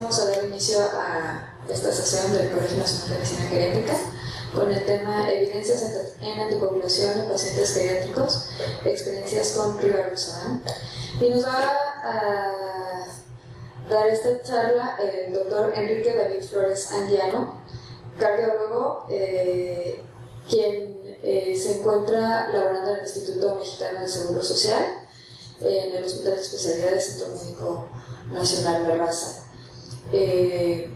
Vamos a dar inicio a esta sesión del Colegio Nacional de Medicina Geriátrica con el tema Evidencias en antipopulación en pacientes geriátricos, experiencias con rivaroxaban. Y nos va a dar esta charla el doctor Enrique David Flores Anguiano, cardiólogo, quien se encuentra laborando en el Instituto Mexicano de Seguro Social, en el Hospital de Especialidades Centro Médico Nacional de Raza.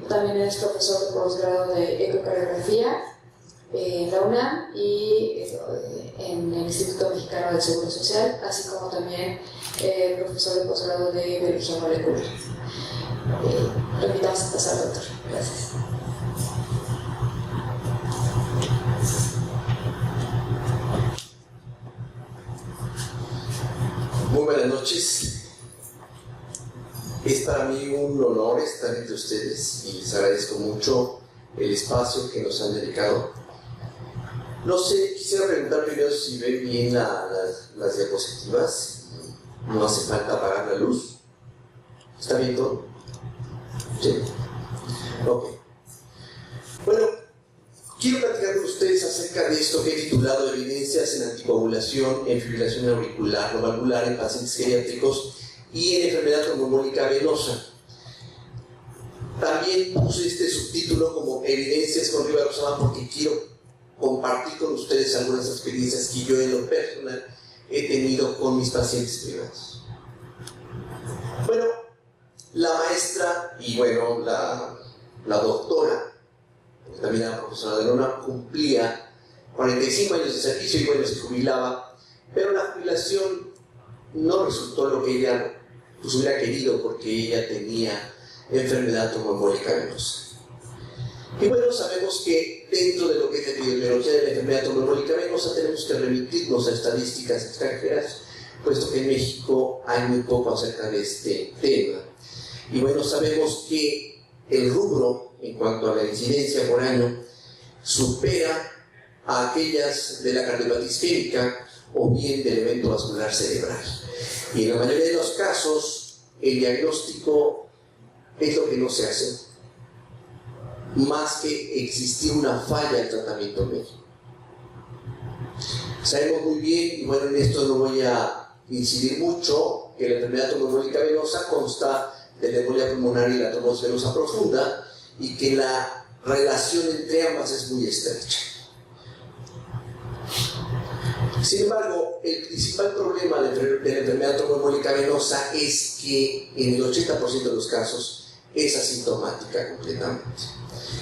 También es profesor de posgrado de ecocardiografía en la UNAM y en el Instituto Mexicano del Seguro Social, así como también profesor de posgrado de biología molecular. Lo invitamos a pasar, doctor. Gracias. Muy buenas noches. Es para mí un honor estar entre ustedes y les agradezco mucho el espacio que nos han dedicado. No sé, quisiera preguntar primero si ven bien las diapositivas. No hace falta apagar la luz. ¿Está bien todo? Sí. Ok. Bueno, quiero platicar con ustedes acerca de esto que he titulado Evidencias en anticoagulación en fibrilación auricular no valvular en pacientes geriátricos y en enfermedad trombólica venosa. También puse este subtítulo como Evidencias con rivaroxaban porque quiero compartir con ustedes algunas experiencias que yo en lo personal he tenido con mis pacientes privados. Bueno, la maestra y bueno, la doctora, también era profesora de la UNAM, cumplía 45 años de servicio y bueno, se jubilaba, pero la jubilación no resultó lo que ella pues hubiera querido porque ella tenía enfermedad tromboembólica venosa. Y bueno, sabemos que dentro de lo que es la epidemiología de la enfermedad tromboembólica venosa tenemos que remitirnos a estadísticas extranjeras, puesto que en México hay muy poco acerca de este tema. Y bueno, sabemos que el rubro en cuanto a la incidencia por año supera a aquellas de la cardiopatía isquémica o bien del evento vascular cerebral. Y en la mayoría de los casos, el diagnóstico es lo que no se hace, más que existir una falla en tratamiento médico. Sabemos muy bien, y bueno, en esto no voy a incidir mucho, que la enfermedad tromboembólica venosa consta de la embolia pulmonar y la trombosis venosa profunda, y que la relación entre ambas es muy estrecha. Sin embargo, el principal problema de la enfermedad tromboembólica venosa es que en el 80% de los casos es asintomática completamente.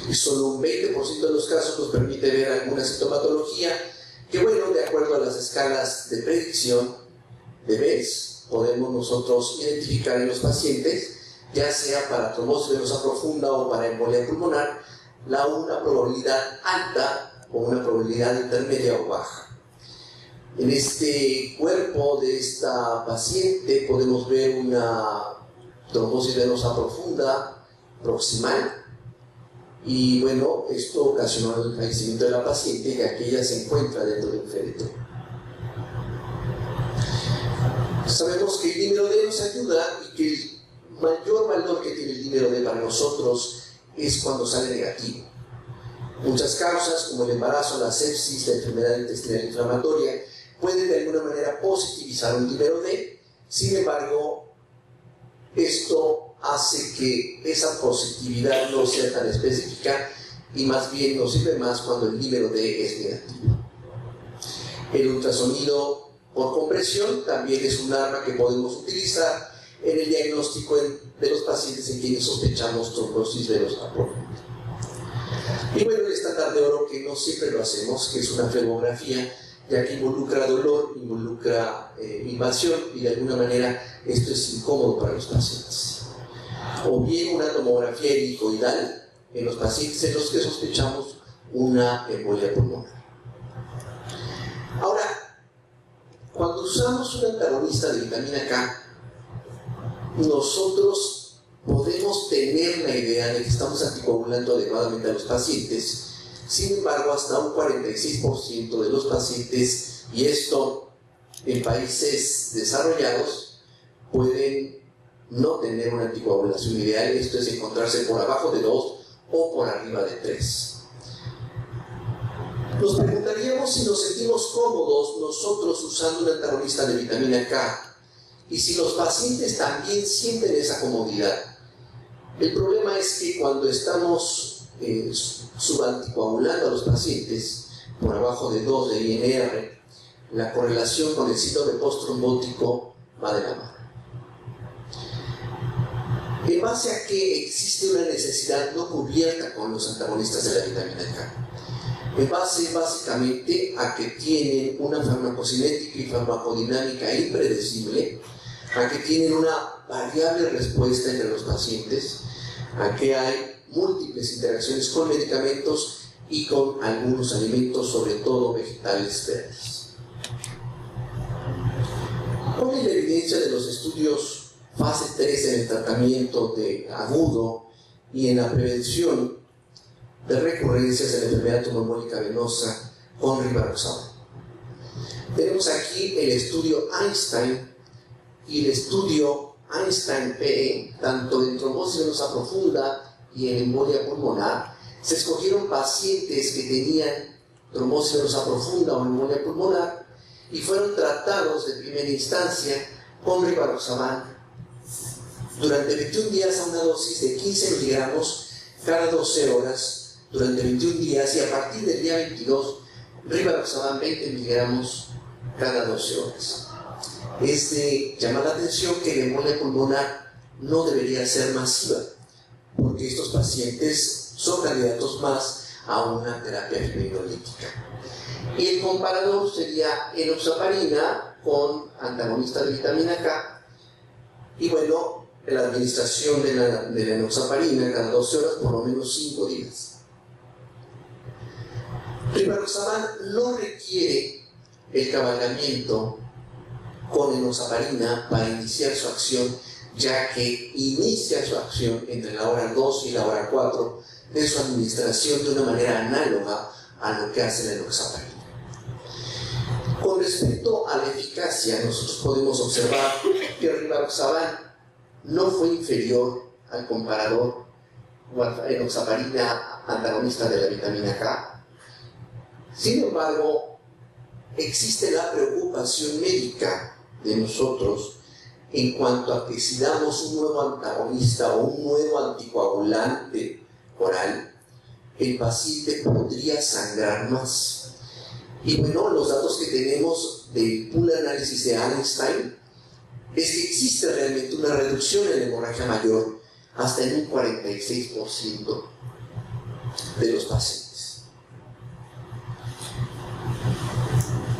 Y solo un 20% de los casos nos permite ver alguna sintomatología que, bueno, de acuerdo a las escalas de predicción de BES, podemos nosotros identificar en los pacientes, ya sea para trombosis venosa profunda o para embolia pulmonar, una probabilidad alta o una probabilidad intermedia o baja. En este cuerpo de esta paciente podemos ver una trombosis venosa profunda proximal y bueno, esto ocasionó el fallecimiento de la paciente, ya que ella se encuentra dentro de un féretro. Sabemos que el dímero D nos ayuda y que el mayor valor que tiene el dímero D para nosotros es cuando sale negativo. Muchas causas como el embarazo, la sepsis, la enfermedad intestinal inflamatoria pueden de alguna manera positivizar un dímero D. Sin embargo, esto hace que esa positividad no sea tan específica y más bien nos sirve más cuando el dímero D es negativo. El ultrasonido por compresión también es un arma que podemos utilizar en el diagnóstico de los pacientes en quienes sospechamos trombosis venosa profunda. Y bueno, el estándar de oro, que no siempre lo hacemos, que es una flebografía, ya que involucra dolor, involucra invasión y de alguna manera esto es incómodo para los pacientes. O bien una tomografía helicoidal en los pacientes en los que sospechamos una embolia pulmonar. Ahora, cuando usamos un antagonista de vitamina K, nosotros podemos tener la idea de que estamos anticoagulando adecuadamente a los pacientes. Sin embargo, hasta un 46% de los pacientes, y esto en países desarrollados, pueden no tener una anticoagulación ideal, esto es encontrarse por abajo de 2 o por arriba de 3. Nos preguntaríamos si nos sentimos cómodos nosotros usando un antagonista de vitamina K y si los pacientes también sienten esa comodidad. El problema es que cuando estamos subanticoagulando a los pacientes por abajo de 2 de INR, la correlación con el síndrome postrombótico va de la mano. En base a que existe una necesidad no cubierta con los antagonistas de la vitamina K. En base básicamente a que tienen una farmacocinética y farmacodinámica impredecible, a que tienen una variable respuesta entre los pacientes, a que hay múltiples interacciones con medicamentos y con algunos alimentos, sobre todo vegetales verdes. ¿Cuál es la evidencia de los estudios fase 3 en el tratamiento de agudo y en la prevención de recurrencias de la enfermedad tumorembólica venosa con rivaroxaban? Tenemos aquí el estudio Einstein y el estudio Einstein-PE, tanto en trombosis venosa profunda y en embolia pulmonar. Se escogieron pacientes que tenían trombosis venosa profunda o embolia pulmonar y fueron tratados de primera instancia con rivaroxaban durante 21 días a una dosis de 15 miligramos cada 12 horas durante 21 días, y a partir del día 22 rivaroxaban 20 miligramos cada 12 horas. Es de llamar la atención que la embolia pulmonar no debería ser masiva, porque estos pacientes son candidatos más a una terapia fibrinolítica. Y el comparador sería enoxaparina con antagonista de vitamina K, y bueno, la administración de la enoxaparina cada 12 horas por lo menos 5 días. Rivaroxaban no requiere el cabalgamiento con enoxaparina para iniciar su acción, ya que inicia su acción entre la hora 2 y la hora 4 de su administración de una manera análoga a lo que hace la enoxaparina. Con respecto a la eficacia, nosotros podemos observar que rivaroxaban no fue inferior al comparador o a enoxaparina antagonista de la vitamina K. Sin embargo, existe la preocupación médica de nosotros en cuanto a que si damos un nuevo antagonista o un nuevo anticoagulante oral, el paciente podría sangrar más. Y bueno, los datos que tenemos del pool análisis de Einstein es que existe realmente una reducción en la hemorragia mayor hasta en un 46% de los pacientes.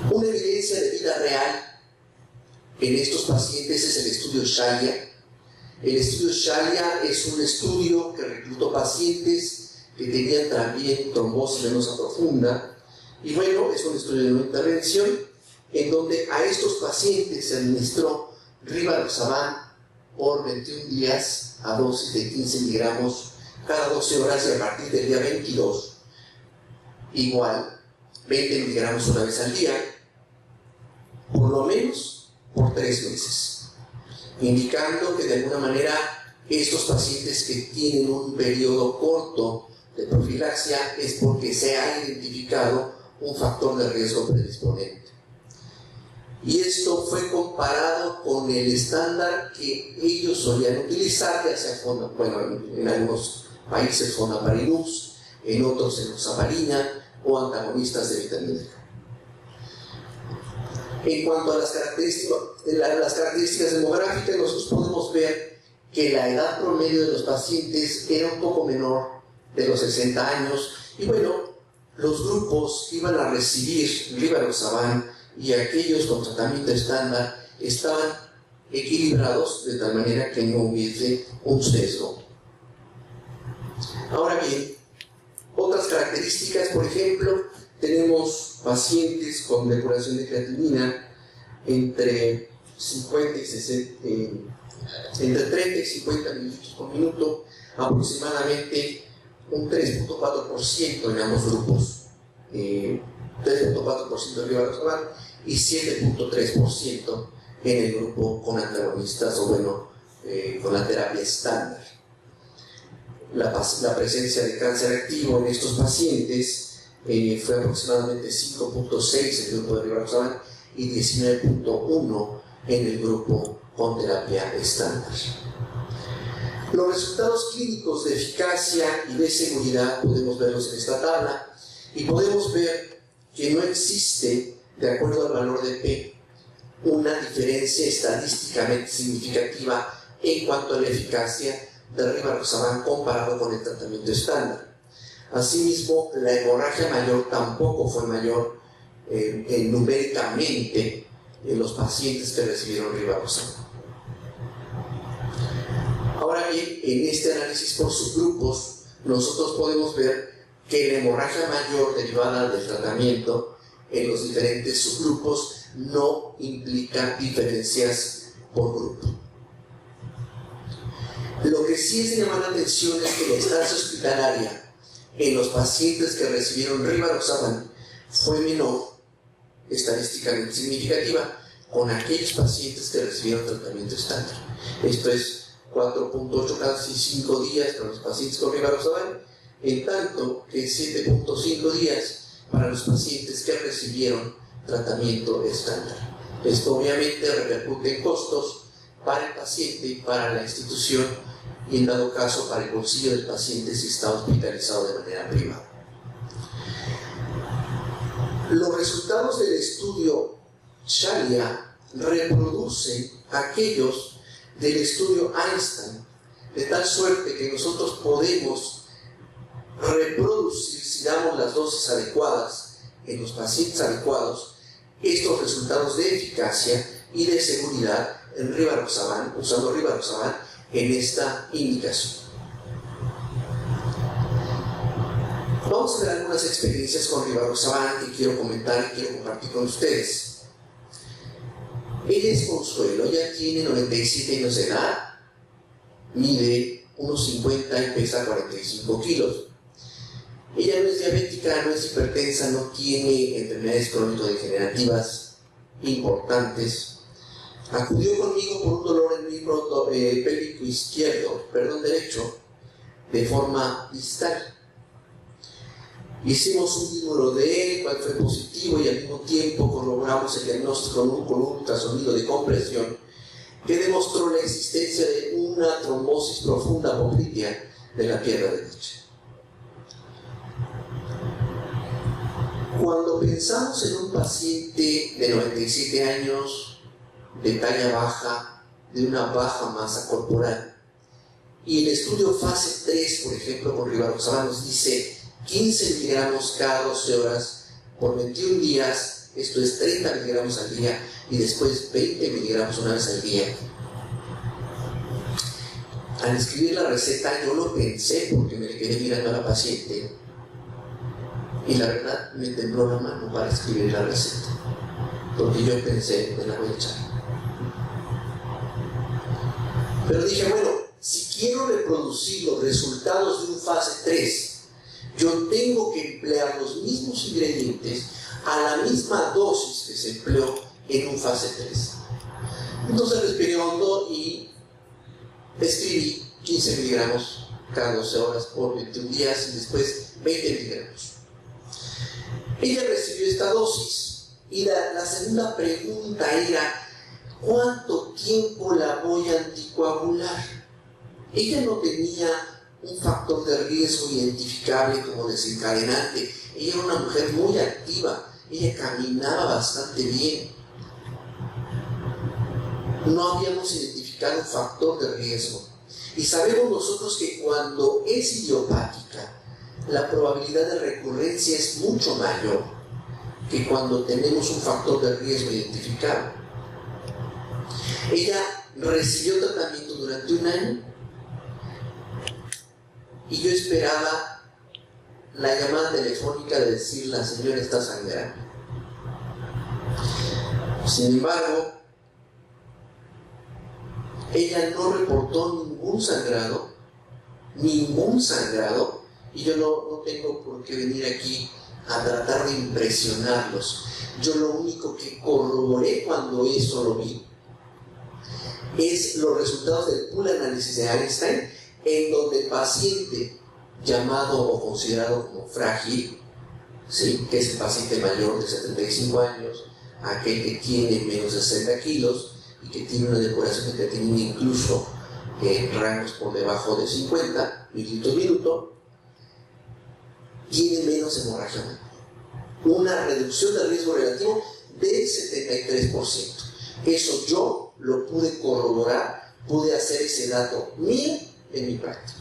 Una evidencia de vida real en estos pacientes es el estudio Shalia. El estudio Shalia es un estudio que reclutó pacientes que tenían también trombosis venosa profunda, y bueno, es un estudio de no intervención en donde a estos pacientes se administró rivaroxaban por 21 días a dosis de 15 miligramos cada 12 horas, y a partir del día 22 igual 20 miligramos una vez al día, por lo menos por 3 meses, indicando que de alguna manera estos pacientes que tienen un periodo corto de profilaxia es porque se ha identificado un factor de riesgo predisponente. Y esto fue comparado con el estándar que ellos solían utilizar, ya sea en algunos países fonaparinux, en otros enoxaparina o antagonistas de vitamina K. En cuanto a las características demográficas, nosotros podemos ver que la edad promedio de los pacientes era un poco menor de los 60 años, y bueno, los grupos que iban a recibir rivaroxaban y aquellos con tratamiento estándar estaban equilibrados de tal manera que no hubiese un sesgo. Ahora bien, otras características, por ejemplo, tenemos pacientes con depuración de creatinina entre 30 y 50 minutos por minuto, aproximadamente un 3.4% en ambos grupos, 3.4% de rivaroxaban y 7.3% en el grupo con antagonistas o bueno, con la terapia estándar. La presencia de cáncer activo en estos pacientes fue aproximadamente 5.6 en el grupo de rivaroxaban y 19.1 en el grupo con terapia estándar. Los resultados clínicos de eficacia y de seguridad podemos verlos en esta tabla y podemos ver que no existe, de acuerdo al valor de P, una diferencia estadísticamente significativa en cuanto a la eficacia de rivaroxaban comparado con el tratamiento estándar. Asimismo, la hemorragia mayor tampoco fue mayor numéricamente en los pacientes que recibieron rivaroxaban. Ahora bien, en este análisis por subgrupos, nosotros podemos ver que la hemorragia mayor derivada del tratamiento en los diferentes subgrupos no implica diferencias por grupo. Lo que sí es de llamar la atención es que la estancia hospitalaria en los pacientes que recibieron rivaroxaban fue menor, estadísticamente significativa, con aquellos pacientes que recibieron tratamiento estándar. Esto es 4.8, casi 5 días para los pacientes con rivaroxaban, en tanto que 7.5 días para los pacientes que recibieron tratamiento estándar. Esto obviamente repercute en costos para el paciente y para la institución, y en dado caso para el bolsillo del paciente si está hospitalizado de manera privada. Los resultados del estudio Shalia reproducen aquellos del estudio Einstein, de tal suerte que nosotros podemos reproducir, si damos las dosis adecuadas en los pacientes adecuados, estos resultados de eficacia y de seguridad en rivaroxaban, usando rivaroxaban en esta indicación. Vamos a ver algunas experiencias con rivaroxaban que quiero comentar y quiero compartir con ustedes. Ella es Consuelo, ella tiene 97 años de edad, mide 1,50 y pesa 45 kilos. Ella no es diabética, no es hipertensa, no tiene enfermedades crónico-degenerativas importantes. Acudió conmigo por un dolor en mi pélvico izquierdo, derecho, de forma distal. Hicimos un número de él, cual fue positivo, y al mismo tiempo corroboramos el diagnóstico con un ultrasonido de compresión que demostró la existencia de una trombosis profunda poplitea de la pierna derecha. Cuando pensamos en un paciente de 97 años, de talla baja, de una baja masa corporal, y el estudio fase 3, por ejemplo, con rivaroxaban nos dice 15 miligramos cada 12 horas por 21 días, esto es 30 miligramos al día, y después 20 miligramos una vez al día. Al escribir la receta yo lo pensé porque me quedé mirando a la paciente y la verdad me tembló la mano para escribir la receta, porque yo pensé, me la voy a echar. Pero dije, bueno, si quiero reproducir los resultados de un fase 3, yo tengo que emplear los mismos ingredientes a la misma dosis que se empleó en un fase 3. Entonces respiré hondo y escribí 15 miligramos cada 12 horas por 21 días y después 20 miligramos. Ella recibió esta dosis y la segunda pregunta era: ¿cuánto tiempo la voy a anticoagular? Ella no tenía un factor de riesgo identificable como desencadenante. Ella era una mujer muy activa, ella caminaba bastante bien. No habíamos identificado un factor de riesgo. Y sabemos nosotros que cuando es idiopática, la probabilidad de recurrencia es mucho mayor que cuando tenemos un factor de riesgo identificado. Ella recibió tratamiento durante un año y yo esperaba la llamada telefónica de decir: la señora está sangrando. Sin embargo, ella no reportó ningún sangrado, y yo no tengo por qué venir aquí a tratar de impresionarlos. Yo lo único que corroboré cuando eso lo vi es los resultados del pool análisis de Einstein, en donde el paciente llamado o considerado como frágil, ¿sí?, que es el paciente mayor de 75 años, aquel que tiene menos de 60 kilos y que tiene una depuración creatinina incluso en rangos por debajo de 50 mililitros minuto, tiene menos hemorragia menor. Una reducción del riesgo relativo del 73%. Eso yo lo pude corroborar, pude hacer ese dato mío en mi práctica.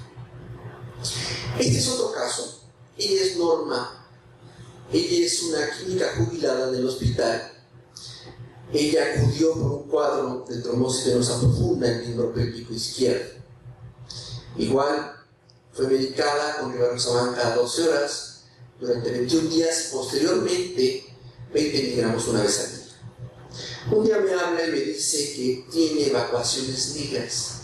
Este es otro caso. Ella es Norma. Ella es una química jubilada del hospital. Ella acudió por un cuadro de trombosis venosa profunda en el miembro pélvico izquierdo. Igual fue medicada con rivaroxaban cada 12 horas durante 21 días y posteriormente 20 miligramos una vez al día. Un día me habla y me dice que tiene evacuaciones negras.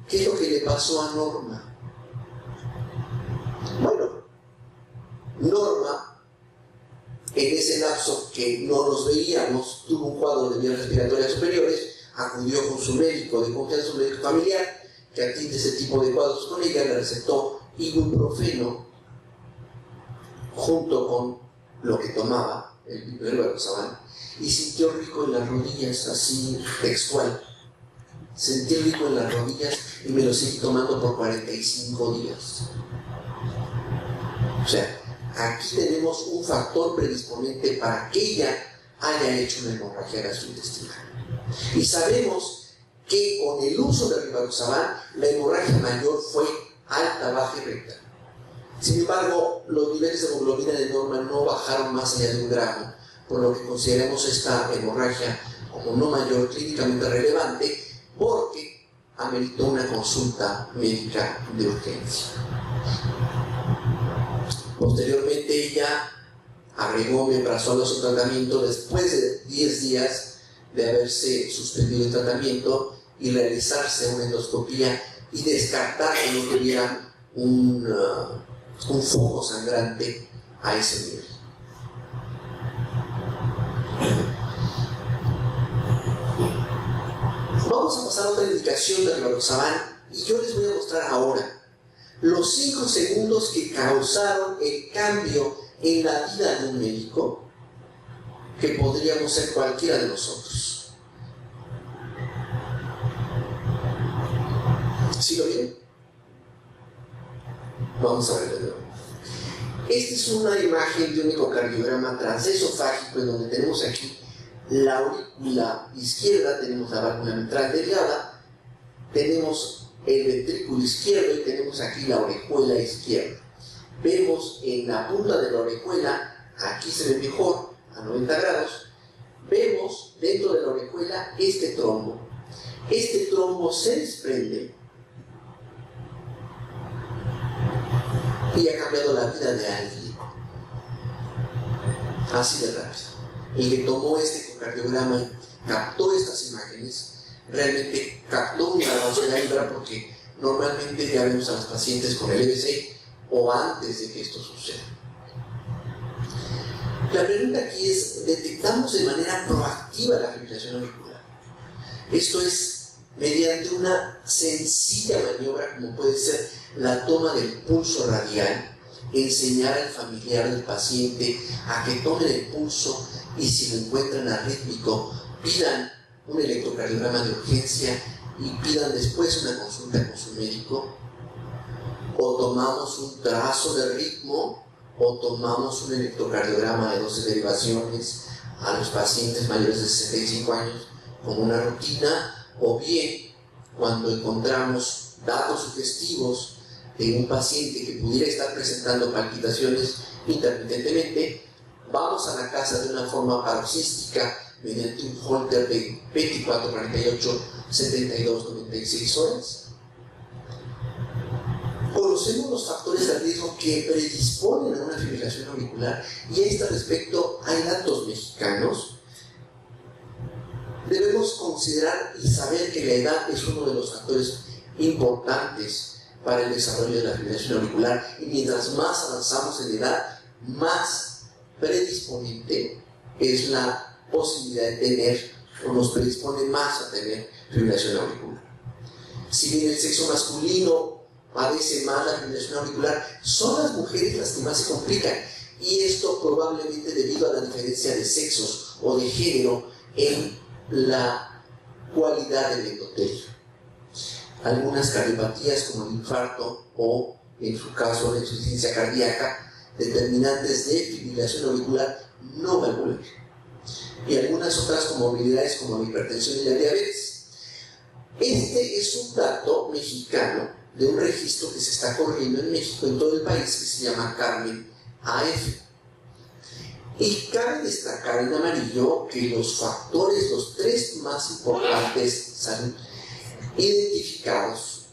¿Qué es lo que le pasó a Norma? Bueno, Norma, en ese lapso que no nos veíamos, tuvo un cuadro de vías respiratorias superiores, acudió con su médico de confianza, su médico familiar, que atiende ese tipo de cuadros con ella, le recetó ibuprofeno junto con lo que tomaba, el rivaroxaban, y sintió rico en las rodillas, así textual. Sentí rico en las rodillas y me lo seguí tomando por 45 días. O sea, aquí tenemos un factor predisponente para que ella haya hecho una hemorragia gastrointestinal. Y sabemos que con el uso del rivaroxaban, la hemorragia mayor fue alta, baja y recta. Sin embargo, los niveles de hemoglobina de Norma no bajaron más allá de 1 gramo, por lo que consideramos esta hemorragia como no mayor, clínicamente relevante, porque ameritó una consulta médica de urgencia. Posteriormente ella agregó omeprazol a su tratamiento después de 10 días de haberse suspendido el tratamiento y realizarse una endoscopía y descartar que no tuviera un foco sangrante a ese nivel. Vamos a pasar a otra indicación del rivaroxaban y yo les voy a mostrar ahora los 5 segundos que causaron el cambio en la vida de un médico, que podríamos ser cualquiera de nosotros. ¿Sí lo vieron? Vamos a ver de nuevo. Esta es una imagen de un ecocardiograma transesofágico en donde tenemos aquí la aurícula izquierda, tenemos la válvula mitral delgada, tenemos el ventrículo izquierdo y tenemos aquí la orejuela izquierda. Vemos en la punta de la orejuela, aquí se ve mejor, a 90 grados, vemos dentro de la orejuela este trombo. Este trombo se desprende y ha cambiado la vida de alguien. Así de rápido. El que tomó este ecocardiograma y captó estas imágenes, realmente captó una velocidad hembra, porque normalmente ya vemos a los pacientes con el EBC o antes de que esto suceda. La pregunta aquí es, ¿detectamos de manera proactiva la fibrilación auricular? Esto es mediante una sencilla maniobra como puede ser la toma del pulso radial, enseñar al familiar del paciente a que tomen el pulso y si lo encuentran arrítmico, pidan un electrocardiograma de urgencia y pidan después una consulta con su médico, o tomamos un trazo de ritmo, o tomamos un electrocardiograma de 12 derivaciones a los pacientes mayores de 65 años como una rutina, o bien cuando encontramos datos sugestivos de un paciente que pudiera estar presentando palpitaciones intermitentemente, vamos a la casa de una forma paroxística mediante un Holter de 24, 48, 72, 96 horas. Conocemos los factores de riesgo que predisponen a una fibrilación auricular y a este respecto hay datos mexicanos. Debemos considerar y saber que la edad es uno de los factores importantes para el desarrollo de la fibrilación auricular, y mientras más avanzamos en edad, más predisponente es la posibilidad de tener o nos predispone más a tener fibrilación auricular. Si bien el sexo masculino padece más la fibrilación auricular, son las mujeres las que más se complican, y esto probablemente debido a la diferencia de sexos o de género en la cualidad del endotelio. Algunas cardiopatías como el infarto o, en su caso, la insuficiencia cardíaca, determinantes de fibrilación auricular no valvular, y algunas otras comorbilidades como la hipertensión y la diabetes. Este es un dato mexicano de un registro que se está corriendo en México, en todo el país, que se llama Carmen AF. Y cabe destacar en amarillo que los factores, los tres más importantes identificados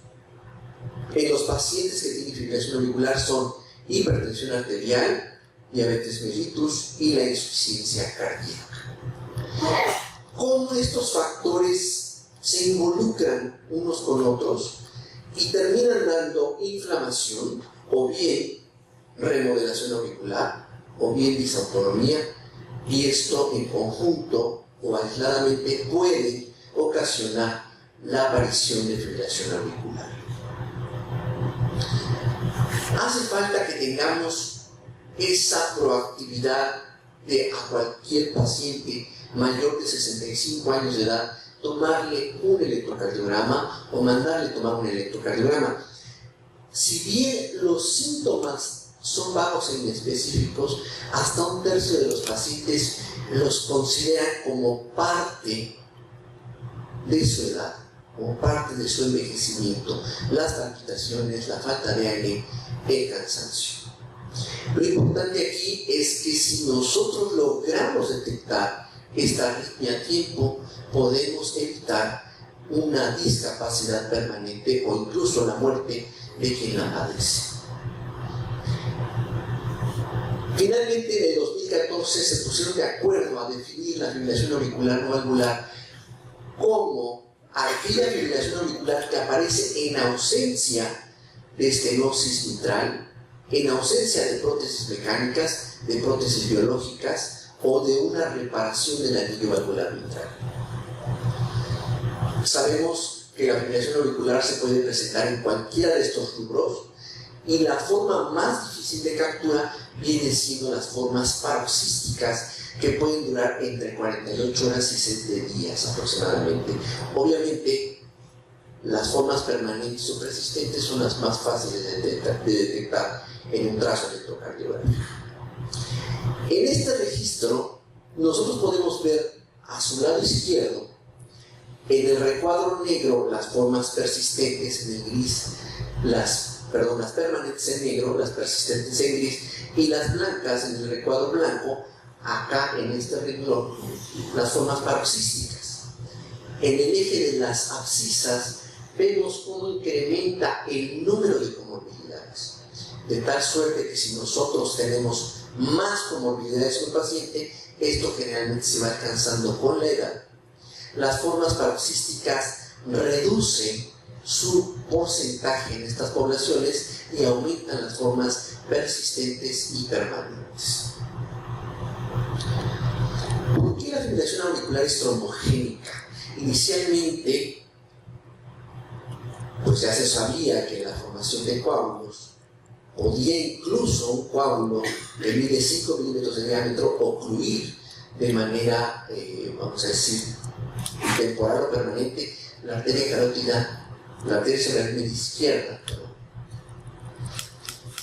en los pacientes que tienen fibrilación auricular son hipertensión arterial, diabetes mellitus y la insuficiencia cardíaca. ¿Cómo estos factores se involucran unos con otros y terminan dando inflamación, o bien remodelación auricular, o bien disautonomía, y esto en conjunto o aisladamente puede ocasionar la aparición de fibrilación auricular? Hace falta que tengamos esa proactividad de a cualquier paciente mayor de 65 años de edad tomarle un electrocardiograma o mandarle tomar un electrocardiograma. Si bien los síntomas son vagos e inespecíficos, hasta un tercio de los pacientes los consideran como parte de su edad, como parte de su envejecimiento, las palpitaciones, la falta de aire, el cansancio. Lo importante aquí es que si nosotros logramos detectar esta arritmia a tiempo, podemos evitar una discapacidad permanente o incluso la muerte de quien la padece. Finalmente, en el 2014 se pusieron de acuerdo a definir la fibrilación auricular no valvular como aquella fibrilación auricular que aparece en ausencia de estenosis mitral, en ausencia de prótesis mecánicas, de prótesis biológicas o de una reparación del anillo valvular mitral. Sabemos que la fibrilación auricular se puede presentar en cualquiera de estos rubros, y la forma más difícil de captura viene siendo las formas paroxísticas, que pueden durar entre 48 horas y 7 días aproximadamente. Obviamente, las formas permanentes o persistentes son las más fáciles de detectar en un trazo electrocardiográfico. En este registro, nosotros podemos ver a su lado izquierdo, en el recuadro negro, las formas persistentes en el gris, las permanentes en negro, las persistentes en gris, y las blancas en el recuadro blanco, acá en este renglón, las formas paroxísticas. En el eje de las abscisas vemos cómo incrementa el número de comorbilidades, de tal suerte que si nosotros tenemos más comorbilidades que un paciente, esto generalmente se va alcanzando con la edad. Las formas paroxísticas reducen su porcentaje en estas poblaciones y aumentan las formas persistentes y permanentes. ¿Por qué la fibrilación auricular es trombogénica? Inicialmente, pues ya se sabía que la formación de coágulos podía incluso un coágulo que mide 5 milímetros de diámetro ocluir de manera, vamos a decir, temporal o permanente la arteria carótida, la arteria cerebral izquierda.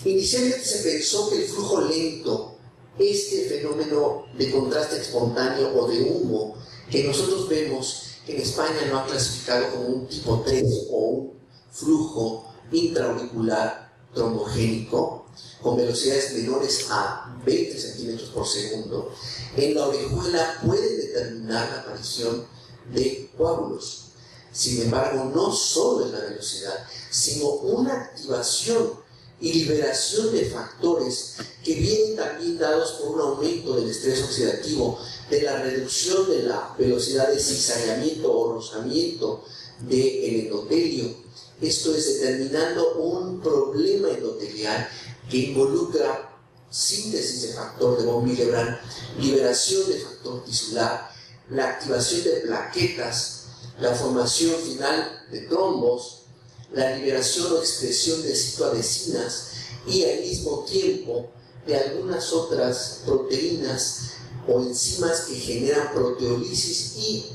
Inicialmente se pensó que el flujo lento, este fenómeno de contraste espontáneo o de humo que nosotros vemos que en España no ha clasificado como un tipo 3 o un flujo intraauricular trombogénico con velocidades menores a 20 centímetros por segundo, en la orejuela puede determinar la aparición de coágulos. Sin embargo, no solo es la velocidad, sino una activación y liberación de factores que vienen también dados por un aumento del estrés oxidativo, de la reducción de la velocidad de zigzagueamiento o rozamiento del endotelio. Esto es determinando un problema endotelial que involucra síntesis de factor de von Willebrand, liberación de factor tisular, la activación de plaquetas, la formación final de trombos, la liberación o expresión de citoadecinas y al mismo tiempo de algunas otras proteínas o enzimas que generan proteólisis y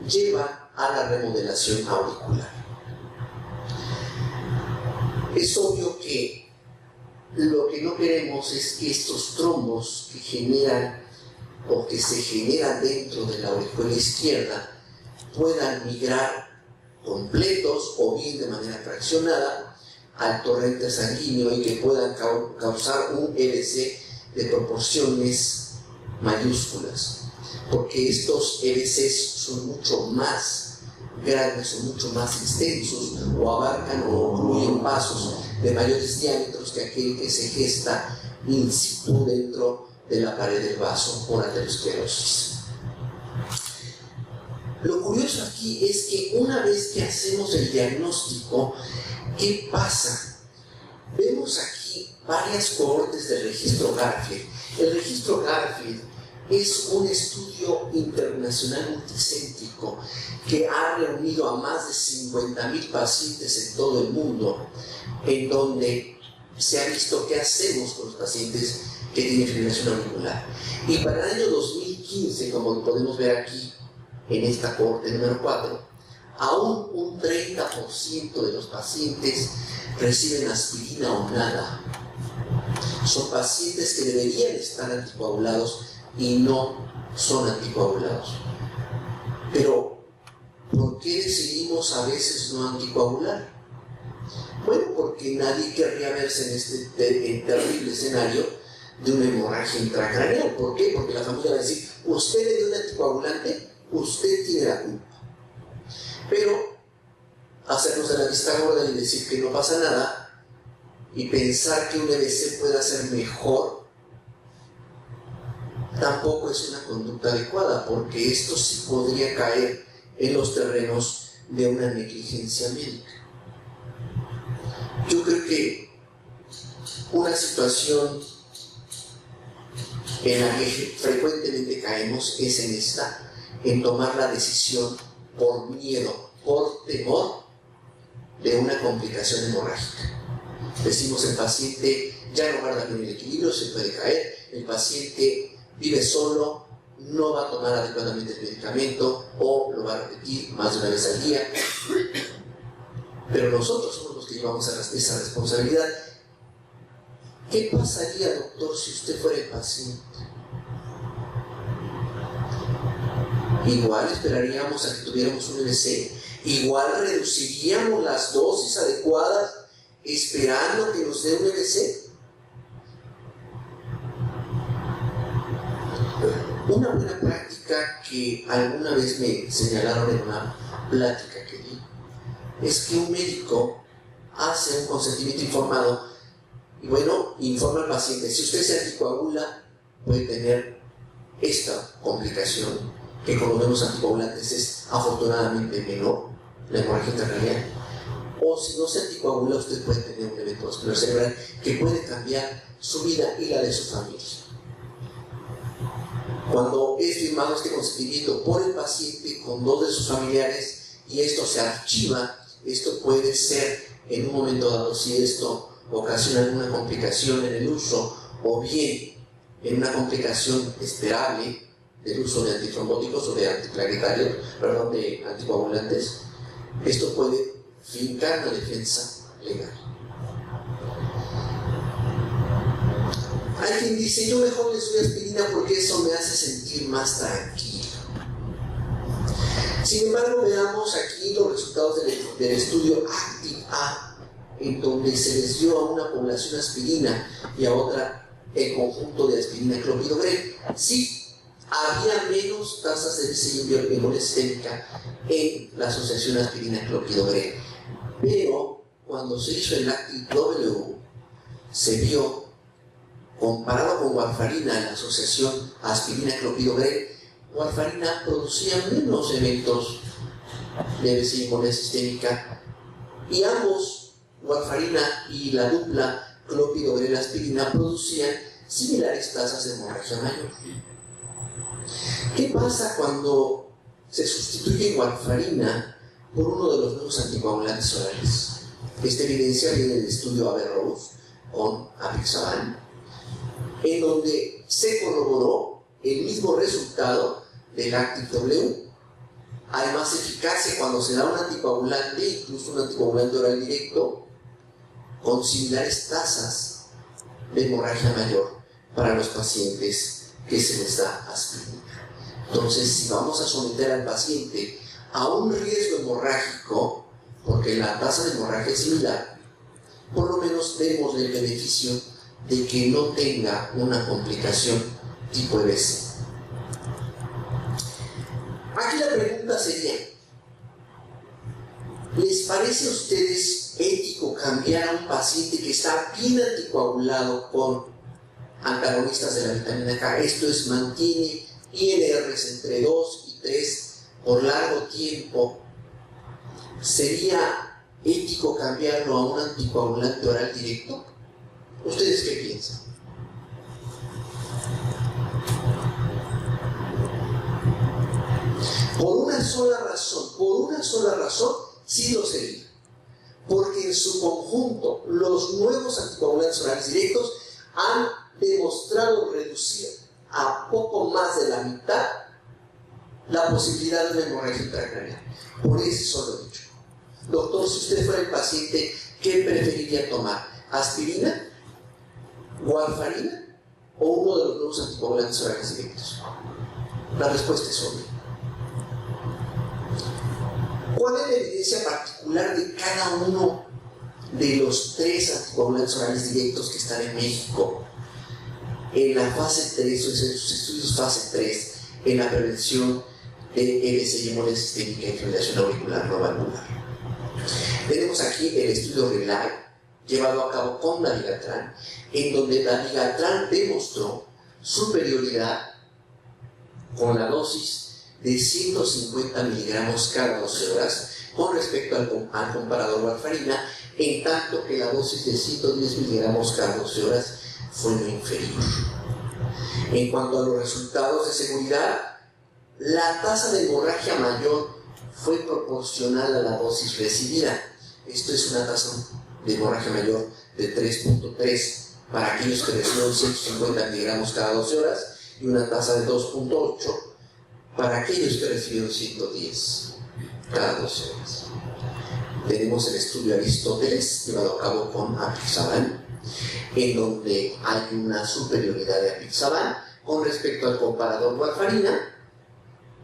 llevan a la remodelación auricular. Es obvio que lo que no queremos es que estos trombos que generan o que se generan dentro de la aurícula izquierda puedan migrar completos o bien de manera fraccionada al torrente sanguíneo y que puedan causar un EBC de proporciones mayúsculas, porque estos EBCs son mucho más grandes o mucho más extensos o abarcan o incluyen vasos de mayores diámetros que aquel que se gesta in situ dentro de la pared del vaso por aterosclerosis. Lo curioso aquí es que una vez que hacemos el diagnóstico, ¿qué pasa? Vemos aquí varias cohortes del registro Garfield. El registro Garfield es un estudio internacional multicéntrico que ha reunido a más de 50,000 pacientes en todo el mundo, en donde se ha visto qué hacemos con los pacientes que tienen fibrilación auricular. Y para el año 2015, como podemos ver aquí en esta cohorte número 4, aún un 30% de los pacientes reciben aspirina o nada. Son pacientes que deberían estar anticoagulados y no son anticoagulados. Pero, ¿por qué decidimos a veces no anticoagular? Bueno, porque nadie querría verse en este terrible escenario de una hemorragia intracraneal. ¿Por qué? Porque la familia va a decir, usted le dio un anticoagulante, usted tiene la culpa. Pero hacernos de la vista gorda y decir que no pasa nada y pensar que un EBC pueda ser mejor tampoco es una conducta adecuada, porque esto sí podría caer en los terrenos de una negligencia médica. Yo creo que una situación en la que frecuentemente caemos es en esta, en tomar la decisión por miedo, por temor de una complicación hemorrágica. Decimos, el paciente ya no guarda bien el equilibrio, se puede caer, el paciente vive solo, no va a tomar adecuadamente el medicamento o lo va a repetir más de una vez al día. Pero nosotros somos los que llevamos esa responsabilidad. ¿Qué pasaría, doctor, si usted fuera el paciente? Igual esperaríamos a que tuviéramos un EBC, igual reduciríamos las dosis adecuadas esperando que nos dé un EBC. Una buena práctica que alguna vez me señalaron en una plática que di es que un médico hace un consentimiento informado y bueno, informa al paciente, si usted se anticoagula puede tener esta complicación, que con los nuevos anticoagulantes es afortunadamente menor, la hemorragia intracraneal. O si no se anticoagula, usted puede tener un evento vascular cerebral que puede cambiar su vida y la de su familia. Cuando es firmado este consentimiento por el paciente con dos de sus familiares y esto se archiva, esto puede ser en un momento dado, si esto ocasiona alguna complicación en el uso o bien en una complicación esperable del uso de antitrombóticos o de antiplaquetarios, de anticoagulantes, esto puede fincar una defensa legal. Hay quien dice, yo mejor les doy aspirina porque eso me hace sentir más tranquilo. Sin embargo, veamos aquí los resultados del estudio ACTIV-A, en donde se les dio a una población aspirina y a otra el conjunto de aspirina clopidogrel. Sí, había menos tasas de BCI sistémica en la asociación aspirina-clopidogrel, pero cuando se hizo el ACTIV-W se vio, comparado con warfarina, la asociación aspirina-clopidogrel, warfarina producía menos eventos de BCI sistémica y ambos, warfarina y la dupla clopidogrel-aspirina, producían similares tasas de hemorragia mayor. ¿Qué pasa cuando se sustituye warfarina por uno de los nuevos anticoagulantes orales? Esta evidencia viene del estudio Averroes con apixaban, en donde se corroboró el mismo resultado del Activ-W. Hay más eficacia cuando se da un anticoagulante, incluso un anticoagulante oral directo, con similares tasas de hemorragia mayor para los pacientes que se les da aspirina. Entonces, si vamos a someter al paciente a un riesgo hemorrágico, porque la tasa de hemorragia es similar, por lo menos demos el beneficio de que no tenga una complicación tipo EBC. Aquí la pregunta sería, ¿les parece a ustedes ético cambiar a un paciente que está bien anticoagulado con antagonistas de la vitamina K? Esto es, mantiene INRs entre 2 y 3 por largo tiempo. ¿Sería ético cambiarlo a un anticoagulante oral directo? ¿Ustedes qué piensan? Por una sola razón, sí lo sería. Porque en su conjunto, los nuevos anticoagulantes orales directos han demostrado reducir a poco más de la mitad la posibilidad de una hemorragia intracraneal. Por eso solo he dicho. Doctor, si usted fuera el paciente, ¿qué preferiría tomar? ¿Aspirina, warfarina o uno de los nuevos anticoagulantes orales directos? La respuesta es obvia. ¿Cuál es la evidencia particular de cada uno de los 3 anticoagulantes orales directos que están en México en la fase 3, o en sus estudios fase 3, en la prevención de EBC y hemorragia sistémica y fibrilación auricular no valvular? Tenemos aquí el estudio RELY, llevado a cabo con dabigatran, en donde dabigatran demostró superioridad con la dosis de 150 miligramos cada 12 horas con respecto al comparador warfarina, en tanto que la dosis de 110 miligramos cada 12 horas fue no inferior. En cuanto a los resultados de seguridad, la tasa de hemorragia mayor fue proporcional a la dosis recibida. Esto es una tasa de hemorragia mayor de 3.3 para aquellos que recibieron 150 miligramos cada 12 horas y una tasa de 2.8 para aquellos que recibieron 110 cada 12 horas. Tenemos el estudio Aristóteles, llevado a cabo con apixaban, en donde hay una superioridad de apixaban con respecto al comparador warfarina,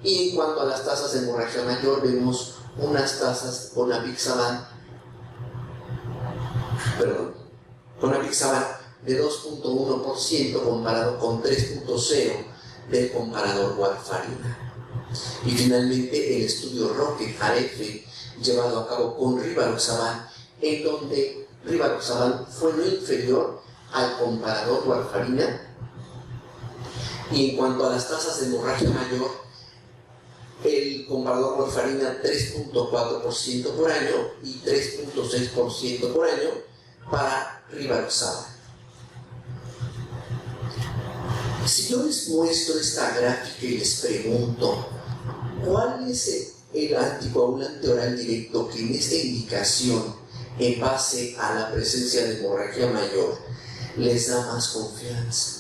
y en cuanto a las tasas de hemorragia mayor, vemos unas tasas con apixaban de 2.1% comparado con 3.0% del comparador warfarina. Y finalmente el estudio Rocket-AF, llevado a cabo con rivaroxaban, en donde rivaroxaban fue no inferior al comparador warfarina, y en cuanto a las tasas de hemorragia mayor, el comparador warfarina 3.4% por año y 3.6% por año para rivaroxaban. Si yo les muestro esta gráfica y les pregunto ¿cuál es el anticoagulante oral directo que en esta indicación, en base a la presencia de hemorragia mayor, les da más confianza?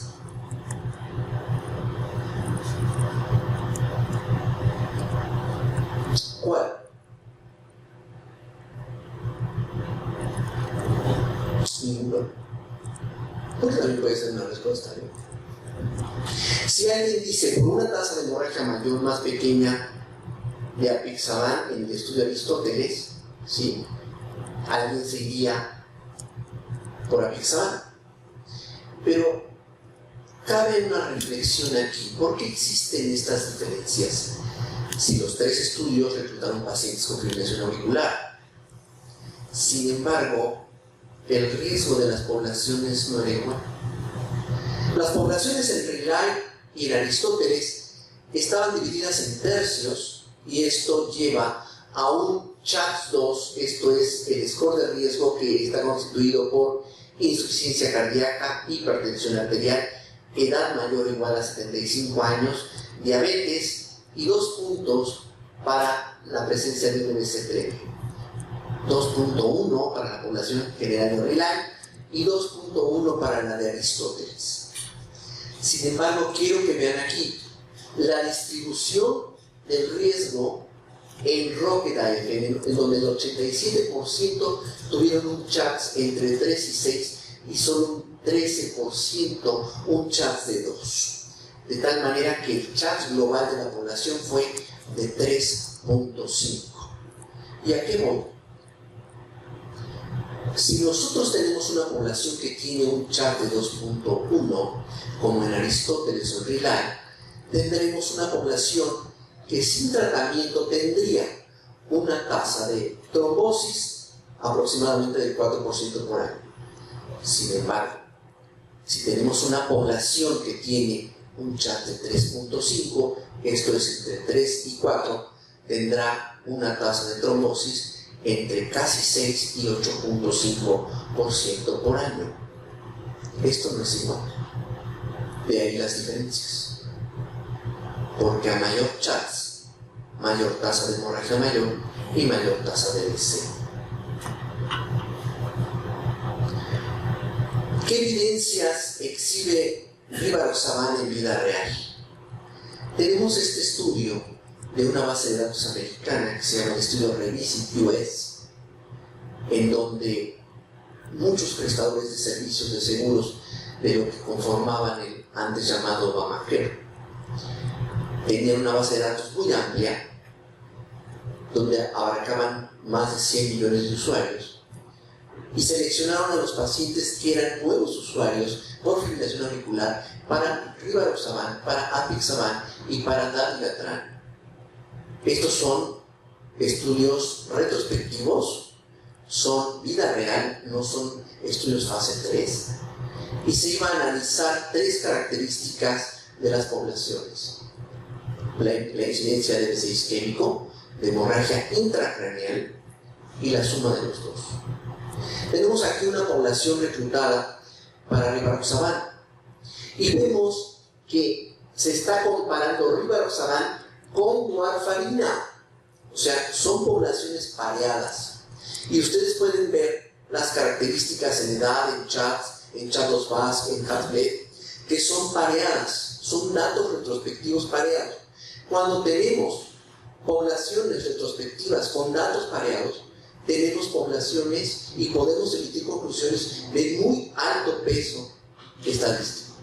¿Cuál? Ninguno. Porque también puede ser una respuesta, ¿no? Si alguien dice por una tasa de hemorragia mayor más pequeña de apixaban en el estudio Aristóteles, ¿sí?, alguien se iría por apixaban. Pero cabe una reflexión aquí. ¿Por qué existen estas diferencias? Si los 3 estudios reclutaron pacientes con fibrilación auricular, sin embargo, el riesgo de las poblaciones no era igual. Las poblaciones en RELY y en Aristóteles estaban divididas en tercios, y esto lleva a un CHADS-2, esto es el score de riesgo que está constituido por insuficiencia cardíaca, hipertensión arterial edad mayor o igual a 75 años, diabetes, y 2 puntos para la presencia de un MBC previo. 2.1 para la población general de Rayleigh y 2.1 para la de Aristóteles. Sin embargo, quiero que vean aquí la distribución del riesgo en Rocket-AF, en donde el 87% tuvieron un CHADS entre 3 y 6 y solo un 13% un CHADS de 2. De tal manera que el CHADS global de la población fue de 3.5. ¿Y a qué voy? Si nosotros tenemos una población que tiene un CHADS de 2.1, como en Aristóteles o en Rayleigh, tendremos una población que sin tratamiento tendría una tasa de trombosis aproximadamente del 4% por año. Sin embargo, si tenemos una población que tiene un CHADS de 3.5, esto es entre 3 y 4, tendrá una tasa de trombosis entre casi 6 y 8.5% por año. Esto no es igual. De ahí las diferencias. Porque a mayor CHADS, mayor tasa de hemorragia mayor y mayor tasa de BC. ¿Qué evidencias exhibe Rivaroxaban en vida real? Tenemos este estudio de una base de datos americana que se llama el estudio Revisit US, en donde muchos prestadores de servicios de seguros de lo que conformaban el antes llamado Obamacare tenían una base de datos muy amplia donde abarcaban más de 100 millones de usuarios y seleccionaron a los pacientes que eran nuevos usuarios por fibrilación auricular para Rivaroxaban, para Apixaban y para Dabigatran. Estos son estudios retrospectivos, son vida real, no son estudios fase 3, y se iban a analizar 3 características de las poblaciones: la incidencia de BC isquémico, de hemorragia intracraneal y la suma de los dos. Tenemos aquí una población reclutada para Rivaroxaban y vemos que se está comparando Rivaroxaban con warfarina, o sea, son poblaciones pareadas, y ustedes pueden ver las características en edad, en CHADS, en CHA2-VASc, en CHADS-BLED, que son pareadas, son datos retrospectivos pareados. Cuando tenemos poblaciones retrospectivas con datos pareados, tenemos poblaciones y podemos emitir conclusiones de muy alto peso estadístico.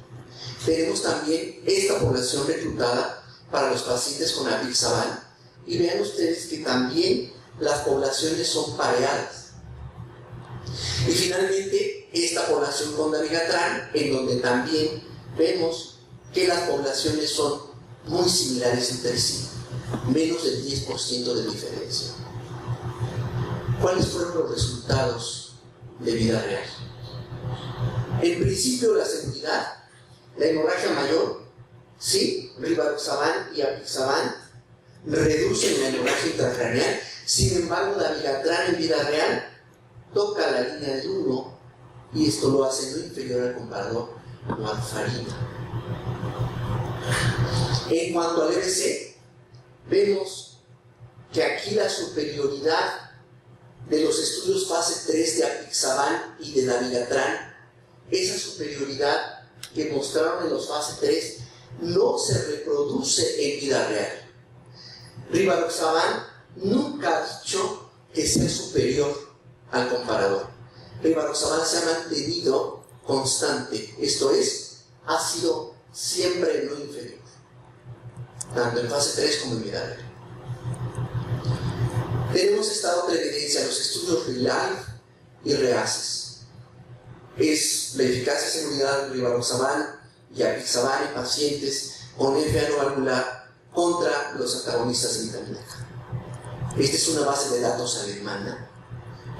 Tenemos también esta población reclutada para los pacientes con Apixaban, y vean ustedes que también las poblaciones son pareadas. Y finalmente esta población con Dabigatran, en donde también vemos que las poblaciones son muy similares entre sí, menos del 10% de diferencia. ¿Cuáles fueron los resultados de vida real? En principio, la seguridad, la hemorragia mayor, sí, Rivaroxaban y Apixaban reducen la hemorragia intracraneal. Sin embargo, Dabigatran en vida real toca la línea del 1 y esto lo hace no inferior al comparador warfarina. En cuanto al EBC, vemos que aquí la superioridad de los estudios fase 3 de Apixaban y de Dabigatran, esa superioridad que mostraron en los fase 3 no se reproduce en vida real. Rivaroxaban nunca ha dicho que sea superior al comparador. Rivaroxaban se ha mantenido constante, esto es, ha sido siempre no inferior, tanto en fase 3 como en vida real. Tenemos esta otra evidencia, los estudios Rayleigh y REACES. Es la eficacia y seguridad de Rivaroxaban y Apixaban en pacientes con FA no valvular contra los antagonistas de vitamina K. Esta es una base de datos alemana,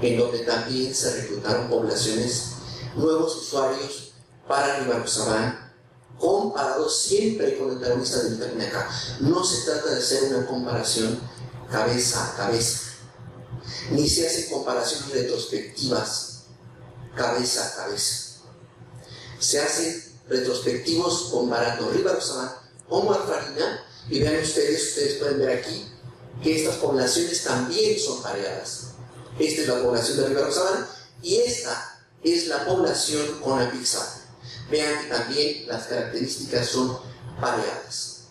en donde también se reclutaron poblaciones, nuevos usuarios para Rivaroxaban, comparados siempre con antagonistas de vitamina K. No se trata de hacer una comparación cabeza a cabeza, ni se hacen comparaciones retrospectivas cabeza a cabeza. Se hacen retrospectivos comparando rivaroxaban con warfarina, y vean ustedes pueden ver aquí que estas poblaciones también son pareadas. Esta es la población de rivaroxaban y esta es la población con apixaban. Vean que también las características son pareadas.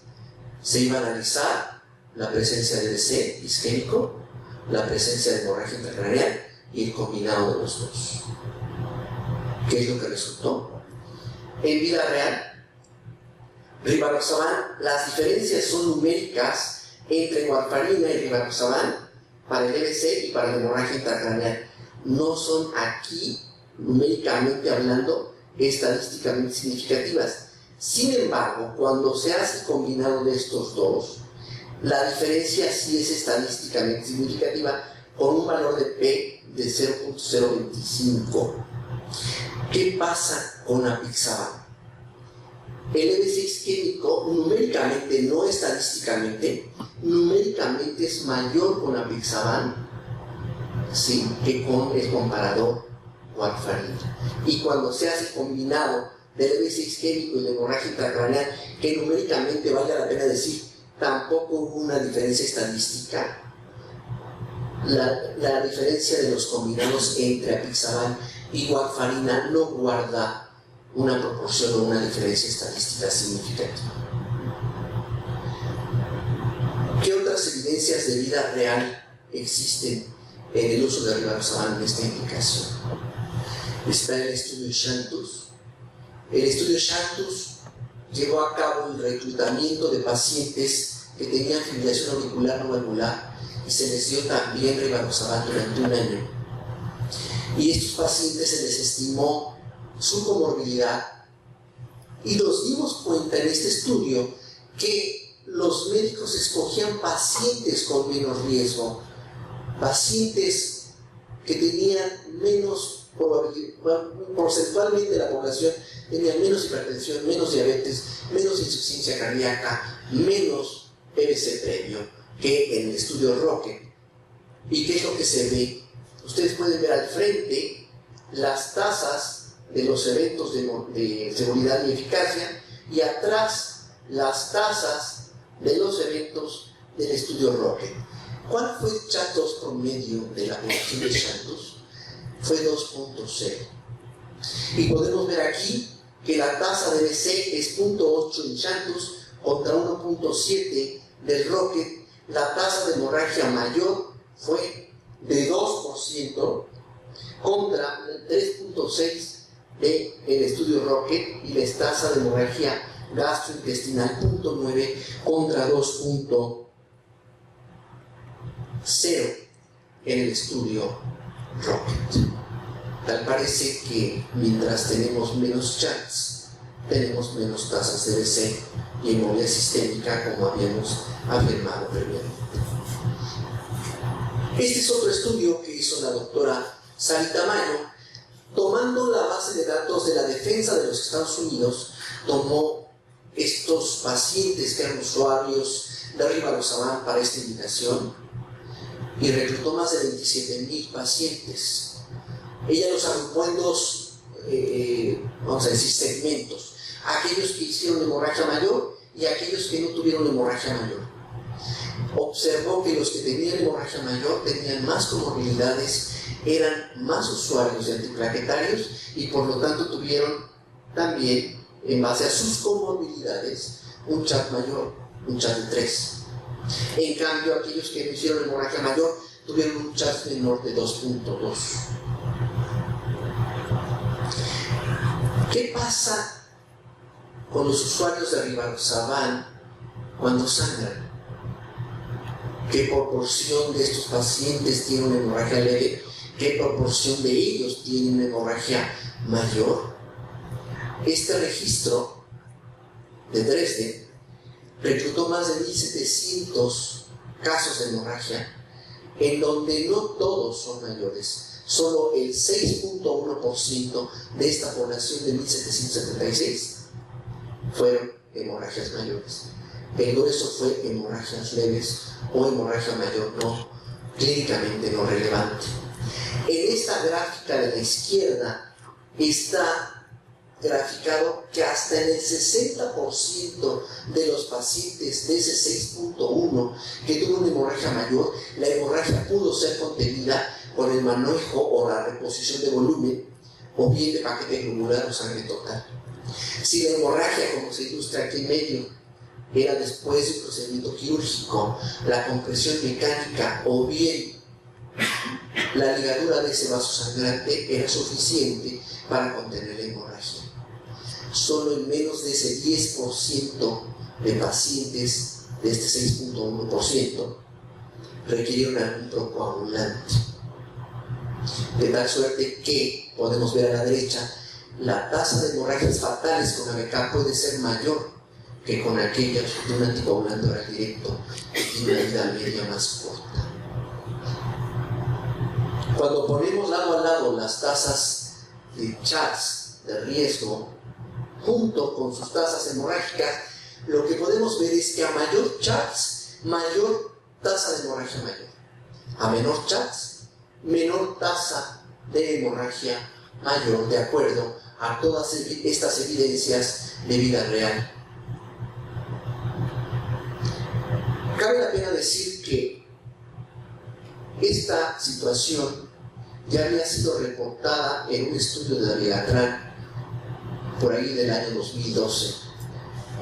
Se iba a analizar la presencia de EBC isquémico, la presencia de hemorragia intracraneal y el combinado de los dos. ¿Qué es lo que resultó? En vida real, rivaroxaban, las diferencias son numéricas entre warfarina y rivaroxaban para el EBC y para la hemorragia intracraneal. No son aquí, numéricamente hablando, estadísticamente significativas. Sin embargo, cuando se hace el combinado de estos dos, la diferencia sí es estadísticamente significativa con un valor de P de 0.025. ¿Qué pasa con apixaban? El EBC isquémico numéricamente, no estadísticamente, numéricamente es mayor con apixaban, ¿sí?, que con el comparador warfarina. Y cuando se hace combinado del EBC isquémico y la hemorragia intracraneal, que numéricamente valga la pena decir, tampoco hubo una diferencia estadística, la diferencia de los combinados entre apixaban y warfarina no guarda una proporción o una diferencia estadística significativa. ¿Qué otras evidencias de vida real existen en el uso de rivaroxaban en esta indicación? Está el estudio Shantus. El estudio Shantus llevó a cabo el reclutamiento de pacientes que tenían fibrilación auricular no valvular y se les dio también rivaroxaban durante un año. Y a estos pacientes se les estimó su comorbilidad y nos dimos cuenta en este estudio que los médicos escogían pacientes con menos riesgo, pacientes que tenían menos probabilidad, porcentualmente la población tenía menos hipertensión, menos diabetes, menos insuficiencia cardíaca, menos EBC previo que en el estudio Rocket. ¿Y qué es lo que se ve? Ustedes pueden ver al frente las tasas de los eventos de seguridad y eficacia y atrás las tasas de los eventos del estudio Rocket. ¿Cuál fue el Shantus promedio de la población de Shantus? Fue 2.0. Y podemos ver aquí que la tasa de EBC es 0.8 en Shantus contra 1.7 del Rocket. La tasa de hemorragia mayor fue de 2% contra 3.6 del estudio Rocket, y la tasa de hemorragia gastrointestinal 0.9 contra 2.0 en el estudio Rocket. Tal parece que mientras tenemos menos chats, tenemos menos tasas de EBC y hemorragia sistémica, como habíamos afirmado previamente. Este es otro estudio que hizo la doctora Sarita Mayo, tomando la base de datos de la defensa de los Estados Unidos. Tomó estos pacientes que eran usuarios de rivaroxaban para esta indicación y reclutó más de 27,000 pacientes. Ella los agrupó en dos, vamos a decir, segmentos: aquellos que hicieron hemorragia mayor y aquellos que no tuvieron hemorragia mayor. Observó que los que tenían hemorragia mayor tenían más comorbilidades, eran más usuarios de antiplaquetarios y por lo tanto tuvieron también, en base a sus comorbilidades, un chat mayor, un chat de 3. En cambio, aquellos que no hicieron hemorragia mayor tuvieron un chat menor de 2.2. ¿Qué pasa con los usuarios de rivaroxaban cuando sangran? ¿Qué proporción de estos pacientes tiene una hemorragia leve? ¿Qué proporción de ellos tiene una hemorragia mayor? Este registro de Dresden reclutó más de 1,700 casos de hemorragia, en donde no todos son mayores. Solo el 6.1% de esta población de 1,776 fueron hemorragias mayores. El grueso fue hemorragias leves o hemorragia mayor no, clínicamente no relevante. En esta gráfica de la izquierda está graficado que hasta en el 60% de los pacientes de ese 6.1 que tuvo una hemorragia mayor, la hemorragia pudo ser contenida con el manejo o la reposición de volumen o bien de paquete glomerular o sangre total. Si la hemorragia, como se ilustra aquí en medio, era después de un procedimiento quirúrgico, la compresión mecánica o bien la ligadura de ese vaso sangrante era suficiente para contener la hemorragia. Solo en menos de ese 10% de pacientes de este 6.1% requirieron algún procoagulante. De tal suerte que, podemos ver a la derecha, la tasa de hemorragias fatales con ABK puede ser mayor que con aquellas de un anticoagulante oral directo que tiene una vida media más corta. Cuando ponemos lado a lado las tasas de CHADS de riesgo junto con sus tasas hemorrágicas, lo que podemos ver es que a mayor CHADS, mayor tasa de hemorragia mayor. A menor CHADS, menor tasa de hemorragia mayor, de acuerdo a todas estas evidencias de vida real. Cabe la pena decir que esta situación ya había sido reportada en un estudio de David por ahí del año 2012,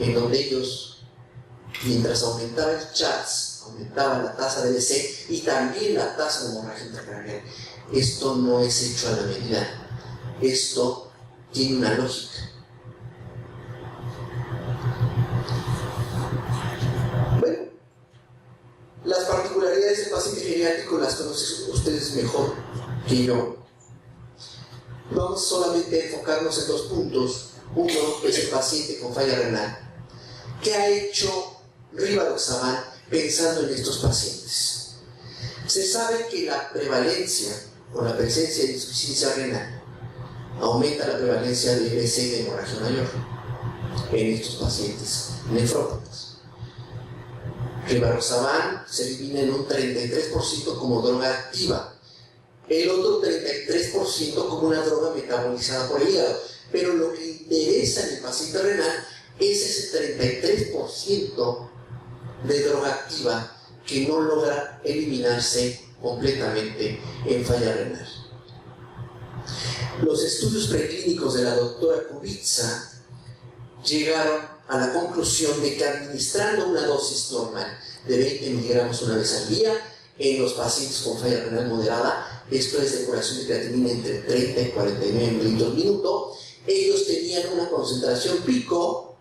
en donde ellos, mientras aumentaba el CHADS, aumentaba la tasa de BC y también la tasa de hemorragia intracraneal. Esto no es hecho a la medida, esto tiene una lógica. Bueno, las particularidades del paciente geriátrico las conocen ustedes mejor que yo. Vamos solamente a enfocarnos en dos puntos. Uno es el paciente con falla renal. ¿Qué ha hecho Rivaroxaban pensando en estos pacientes? Se sabe que la prevalencia o la presencia de insuficiencia renal aumenta la prevalencia de BC y de hemorragia mayor en estos pacientes nefrópatas. Rivaroxaban se elimina en un 33% como droga activa, el otro 33% como una droga metabolizada por el hígado. Pero lo que interesa en el paciente renal es ese 33% de droga activa que no logra eliminarse completamente en falla renal. Los estudios preclínicos de la doctora Kubica llegaron a la conclusión de que administrando una dosis normal de 20 miligramos una vez al día en los pacientes con falla renal moderada, esto es de curación de creatinina entre 30 y 49 mililitros minuto, ellos tenían una concentración pico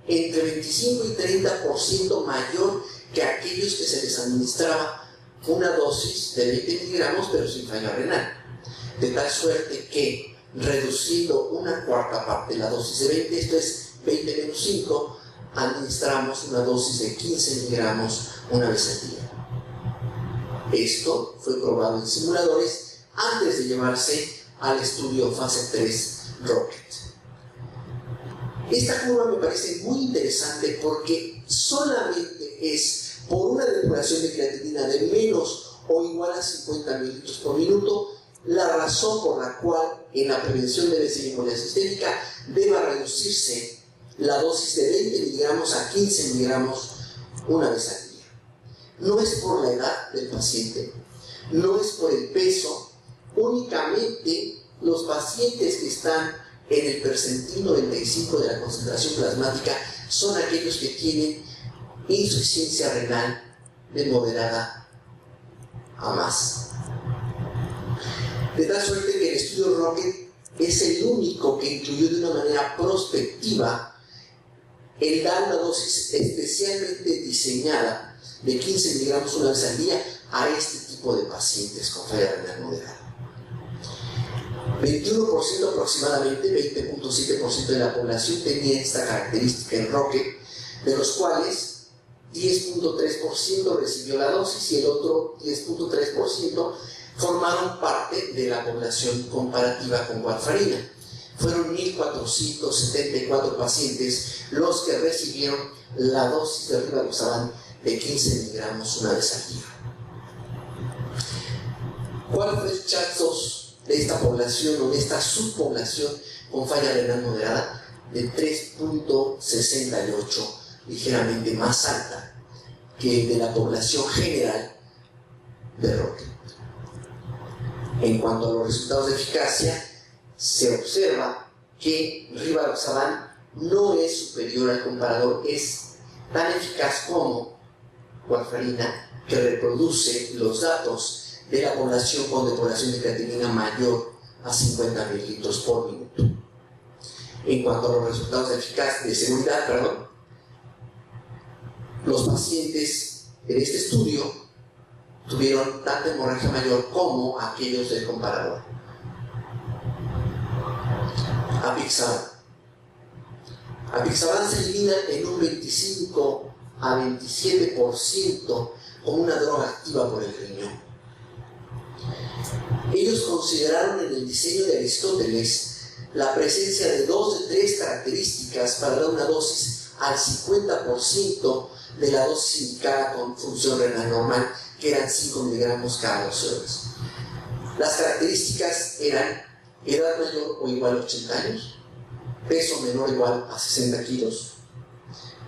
entre 25 y 30% mayor que aquellos que se les administraba una dosis de 20 miligramos pero sin falla renal. De tal suerte que reduciendo una cuarta parte de la dosis de 20, esto es 20 menos 5, administramos una dosis de 15 miligramos una vez al día. Esto fue probado en simuladores antes de llevarse al estudio fase 3 Rocket. Esta curva me parece muy interesante porque solamente es por una depuración de creatinina de menos o igual a 50 mililitros por minuto la razón por la cual en la prevención de BC y embolia sistémica deba reducirse la dosis de 20 miligramos a 15 miligramos una vez al día. No es por la edad del paciente, no es por el peso, únicamente los pacientes que están en el percentil 95 de la concentración plasmática son aquellos que tienen insuficiencia renal de moderada a más. De tal suerte que el estudio Rocket es el único que incluyó de una manera prospectiva el dar una dosis especialmente diseñada de 15 miligramos una vez al día a este tipo de pacientes con falla renal moderada. 21% aproximadamente, 20.7% de la población tenía esta característica en Rocket, de los cuales 10.3% recibió la dosis y el otro 10.3% formaron parte de la población comparativa con warfarina. Fueron 1.474 pacientes los que recibieron la dosis de Rivaroxaban de 15 miligramos una vez al día. ¿Cuál fue el CHADS de esta población o de esta subpoblación con falla renal moderada de 3.68, ligeramente más alta que el de la población general de Rocket. En cuanto a los resultados de eficacia, se observa que rivaroxaban no es superior al comparador, es tan eficaz como warfarina, que reproduce los datos de la población con depuración de creatinina mayor a 50 mililitros por minuto. En cuanto a los resultados de seguridad, los pacientes en este estudio tuvieron tanta hemorragia mayor como aquellos del comparador. Apixaban se elimina en un 25 a 27% como una droga activa por el riñón. Ellos consideraron en el diseño de Aristóteles la presencia de 2 de 3 características para dar una dosis al 50% de la dosis indicada con función renal normal, que eran 5 miligramos cada 12 horas. Las características eran edad mayor o igual a 80 años, peso menor o igual a 60 kilos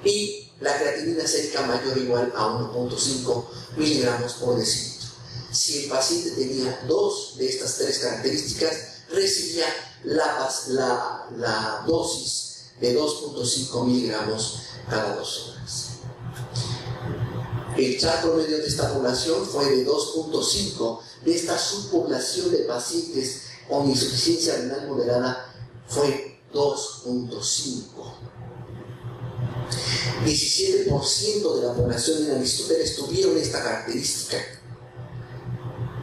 y la creatinina sérica mayor o igual a 1.5 miligramos por decilitro. Si el paciente tenía 2 de estas 3 características, recibía la dosis de 2.5 miligramos cada 2 horas. El chat promedio de esta población fue de 2.5. De esta subpoblación de pacientes con insuficiencia renal moderada fue 2.5. 17% de la población en Aristóteles tuvieron esta característica.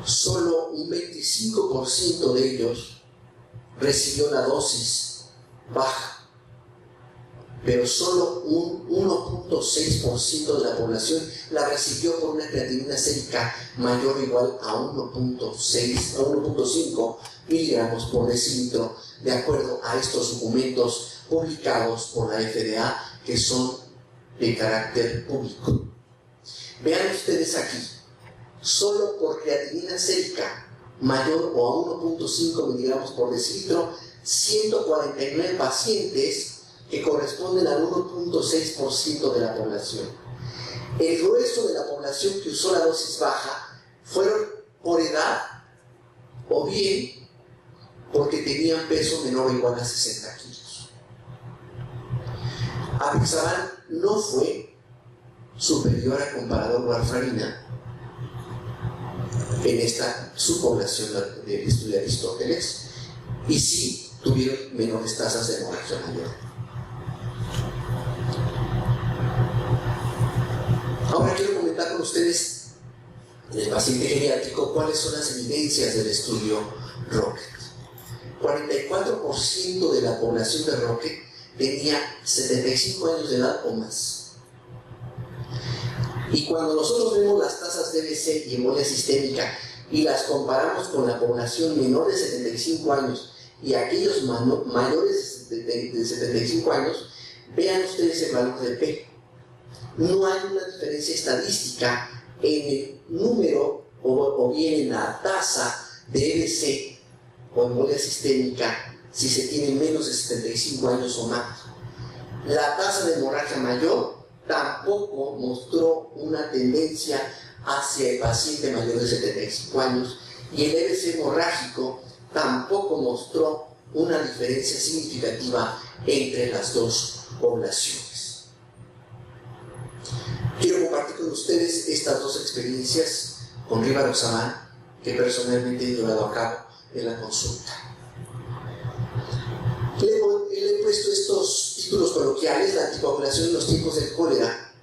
Solo un 25% de ellos recibió la dosis baja, pero solo un 1.6% de la población la recibió por una creatinina sérica mayor o igual a 1.6 o 1.5 miligramos por decilitro, de acuerdo a estos documentos publicados por la FDA, que son de carácter público. Vean ustedes aquí, solo por creatinina sérica mayor o a 1.5 miligramos por decilitro, 149 pacientes que corresponden al 1.6% de la población. El grueso de la población que usó la dosis baja fueron por edad o bien porque tenían peso menor o igual a 60 kilos. Apixaban no fue superior al comparador warfarina en esta subpoblación del estudio de Aristóteles, y sí tuvieron menores tasas de hemorragia mayor. Ahora quiero comentar con ustedes en el paciente geriátrico cuáles son las evidencias del estudio Rocket. 44% de la población de Rocket tenía 75 años de edad o más. Y cuando nosotros vemos las tasas de BC y embolia sistémica y las comparamos con la población menor de 75 años y aquellos mayores de 75 años, vean ustedes el valor de P. No hay una diferencia estadística en el número o bien en la tasa de EBC o embolia sistémica si se tiene menos de 75 años o más. La tasa de hemorragia mayor tampoco mostró una tendencia hacia el paciente mayor de 75 años y el EBC hemorrágico tampoco mostró una diferencia significativa entre las dos poblaciones. Quiero compartir con ustedes estas dos experiencias con rivaroxaban que personalmente he llevado a cabo en la consulta. Le he puesto estos títulos coloquiales: la anticoagulación en los tiempos del cólera.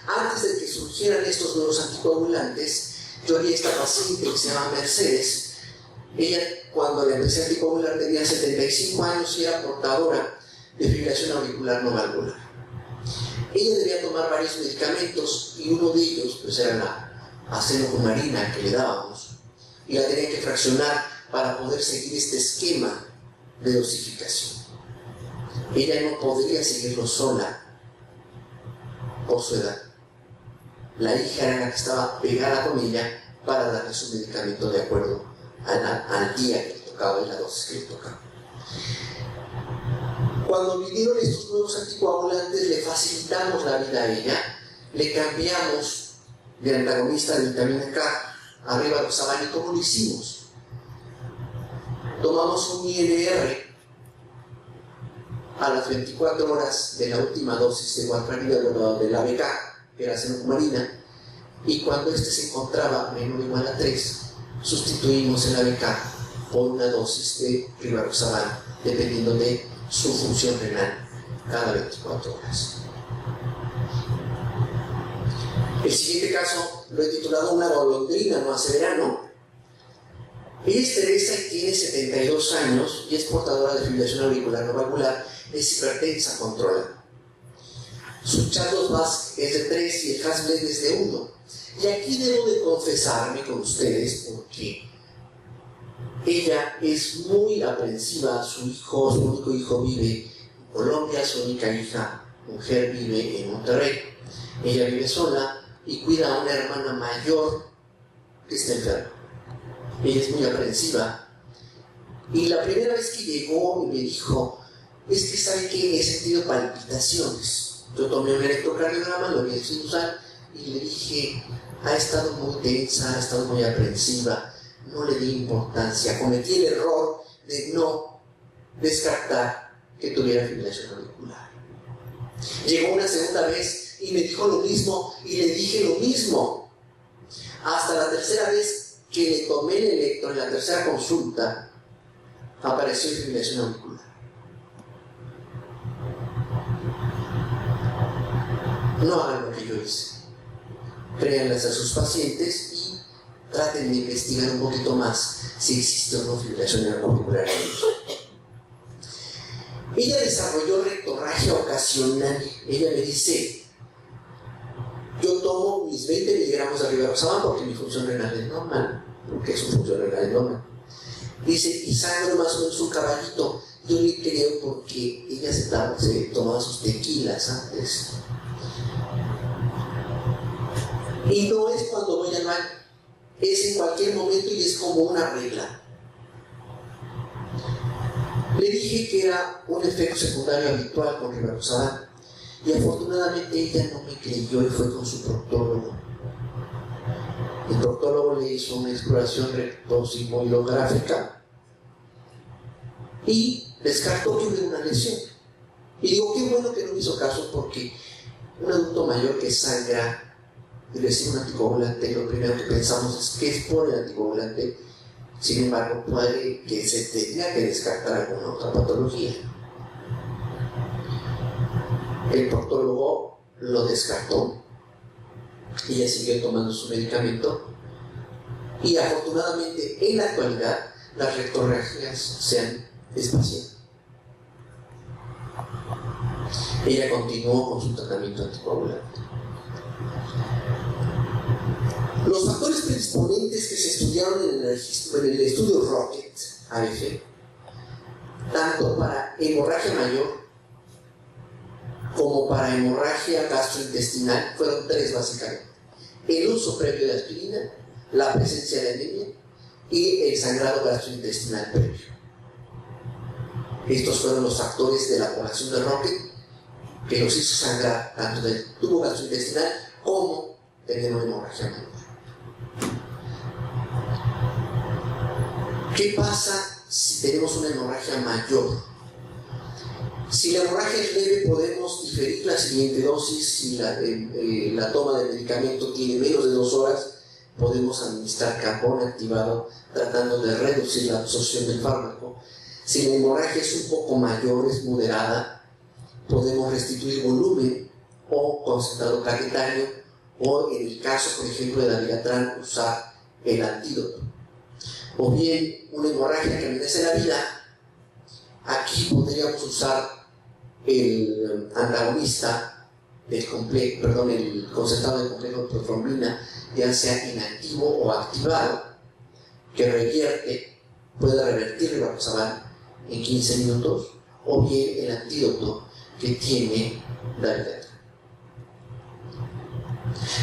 Antes de que surgieran estos nuevos anticoagulantes, yo vi a esta paciente que se llama Mercedes. Ella, cuando le empecé a anticoagular, tenía 75 años y era portadora de fibrilación auricular no valvular. Ella debía tomar varios medicamentos y uno de ellos pues era la acenocumarina que le dábamos, y la tenía que fraccionar para poder seguir este esquema de dosificación. Ella no podría seguirlo sola por su edad. La hija era la que estaba pegada con ella para darle su medicamento de acuerdo al día que le tocaba y la dosis que le tocaba. Cuando vinieron estos nuevos anticoagulantes, le facilitamos la vida a ella, le cambiamos de antagonista de vitamina K a rivaroxaban. ¿Y cómo lo hicimos? Tomamos un INR a las 24 horas de la última dosis de warfarin de la BK, que era senocumarina, y cuando este se encontraba menor o igual a 3, sustituimos el ABK por una dosis de rivaroxaban, dependiendo de su función renal, cada 24 horas. El siguiente caso lo he titulado Una golondrina no hace verano. Ella es Teresa y tiene 72 años y es portadora de fibrilación auricular no valvular, es hipertensa controlada. Su Charles-Basque es de 3 y el Hasbled es de 1. Y aquí debo de confesarme con ustedes porque ella es muy aprensiva. Su único hijo vive en Colombia, su única hija, mujer, vive en Monterrey. Ella vive sola y cuida a una hermana mayor que está enferma. Ella es muy aprensiva. Y la primera vez que llegó y me dijo, es que sabe que he sentido palpitaciones. Yo tomé un electrocardiograma, lo había decidido usar y le dije, ha estado muy tensa, ha estado muy aprensiva, no le di importancia, cometí el error de no descartar que tuviera fibrilación auricular. Llegó una segunda vez y me dijo lo mismo y le dije lo mismo. Hasta la tercera vez que le tomé el electro, en la tercera consulta, apareció fibrilación auricular. No hagan lo que yo hice. Créanlas a sus pacientes y traten de investigar un poquito más si existe o no fibrilación auricular en ellos. Ella desarrolló rectorragia ocasional. Ella me dice, yo tomo mis 20 miligramos de rivaroxaban porque mi función renal es normal, porque su función renal es normal. Dice, y sangro más o menos un caballito. Yo le creo porque ella se tomaba sus tequilas antes. Y no es cuando voy al baño, es en cualquier momento y es como una regla. Le dije que era un efecto secundario habitual con rivaroxaban y afortunadamente ella no me creyó y fue con su proctólogo. El proctólogo le hizo una exploración rectosigmoidográfica y descartó que hubiera una lesión. Y digo, qué bueno que no me hizo caso porque un adulto mayor que sangra y recibe un anticoagulante, lo primero que pensamos es que es por el anticoagulante. Sin embargo, puede que se tenga que descartar alguna otra patología. El proctólogo lo descartó y ella siguió tomando su medicamento y afortunadamente en la actualidad las rectorragias se han espaciado. Ella continuó con su tratamiento anticoagulante. Los factores predisponentes que se estudiaron en el estudio Rocket AF, tanto para hemorragia mayor como para hemorragia gastrointestinal, fueron 3 básicamente: el uso previo de aspirina, la presencia de anemia y el sangrado gastrointestinal previo. Estos fueron los factores de la población de Rocket que los hizo sangrar tanto del tubo gastrointestinal como tener una hemorragia mayor. ¿Qué pasa si tenemos una hemorragia mayor? Si la hemorragia es leve, podemos diferir la siguiente dosis. Si la toma de medicamento tiene menos de 2 horas, podemos administrar carbón activado tratando de reducir la absorción del fármaco. Si la hemorragia es un poco mayor, es moderada, podemos restituir volumen o concentrado plaquetario, o en el caso, por ejemplo, de la Vigatran, usar el antídoto. O bien una hemorragia que amenace la vida, aquí podríamos usar el antagonista el concentrado del complejo de protrombina, ya sea inactivo o activado, que puede revertir rivaroxaban en 15 minutos, o bien el antídoto que tiene Davigatran.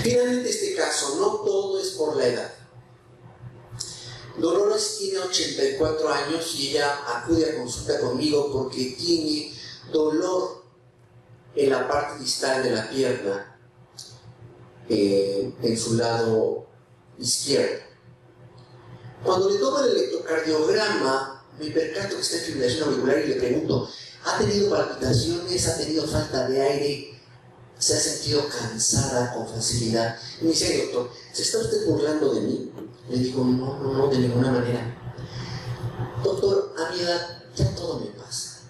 Finalmente, este caso, no todo es por la edad. Dolores tiene 84 años y ella acude a consulta conmigo porque tiene dolor en la parte distal de la pierna, en su lado izquierdo. Cuando le tomo el electrocardiograma, me percato que está en fibrilación auricular y le pregunto: ¿ha tenido palpitaciones? ¿Ha tenido falta de aire? ¿Se ha sentido cansada con facilidad? Y me dice: doctor, ¿se está usted burlando de mí? Le digo: no, de ninguna manera. Doctor, a mi edad ya todo me pasa.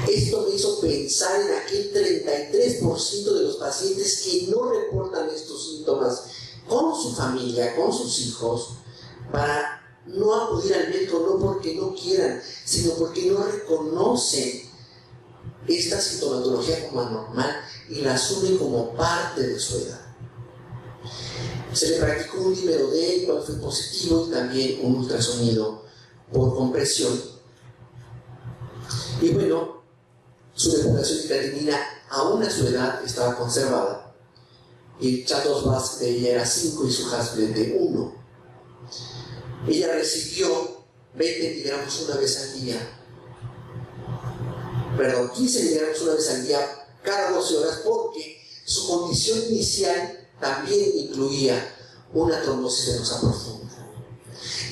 Esto me hizo pensar en aquel 33% de los pacientes que no reportan estos síntomas con su familia, con sus hijos, para no acudir al médico, no porque no quieran, sino porque no reconocen esta sintomatología como anormal y la asumen como parte de su edad. Se le practicó un dímero D, el cual fue positivo, y también un ultrasonido por compresión. Y bueno, su depuración de creatinina, aún a su edad, estaba conservada. Y el Chatos-Vasc de ella era 5 y su Hasblet de 1. Ella recibió 20 miligramos una vez al día. 15 miligramos una vez al día cada 12 horas, porque su condición inicial también incluía una trombosis venosa profunda.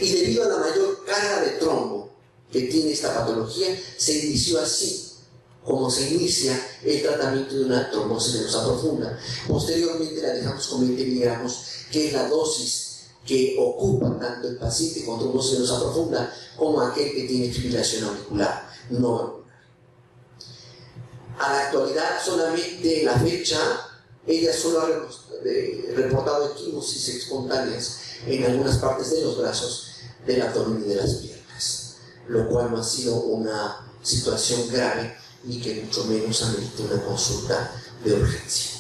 Y debido a la mayor carga de trombo que tiene esta patología, se inició así como se inicia el tratamiento de una trombosis venosa profunda. Posteriormente la dejamos con 20 miligramos, que es la dosis que ocupa tanto el paciente con trombosis venosa profunda como aquel que tiene fibrilación auricular no valvular. A la actualidad, solamente la fecha, ella solo ha reportado equimosis espontáneas en algunas partes de los brazos, del abdomen y de las piernas, lo cual no ha sido una situación grave ni que mucho menos amerite una consulta de urgencia.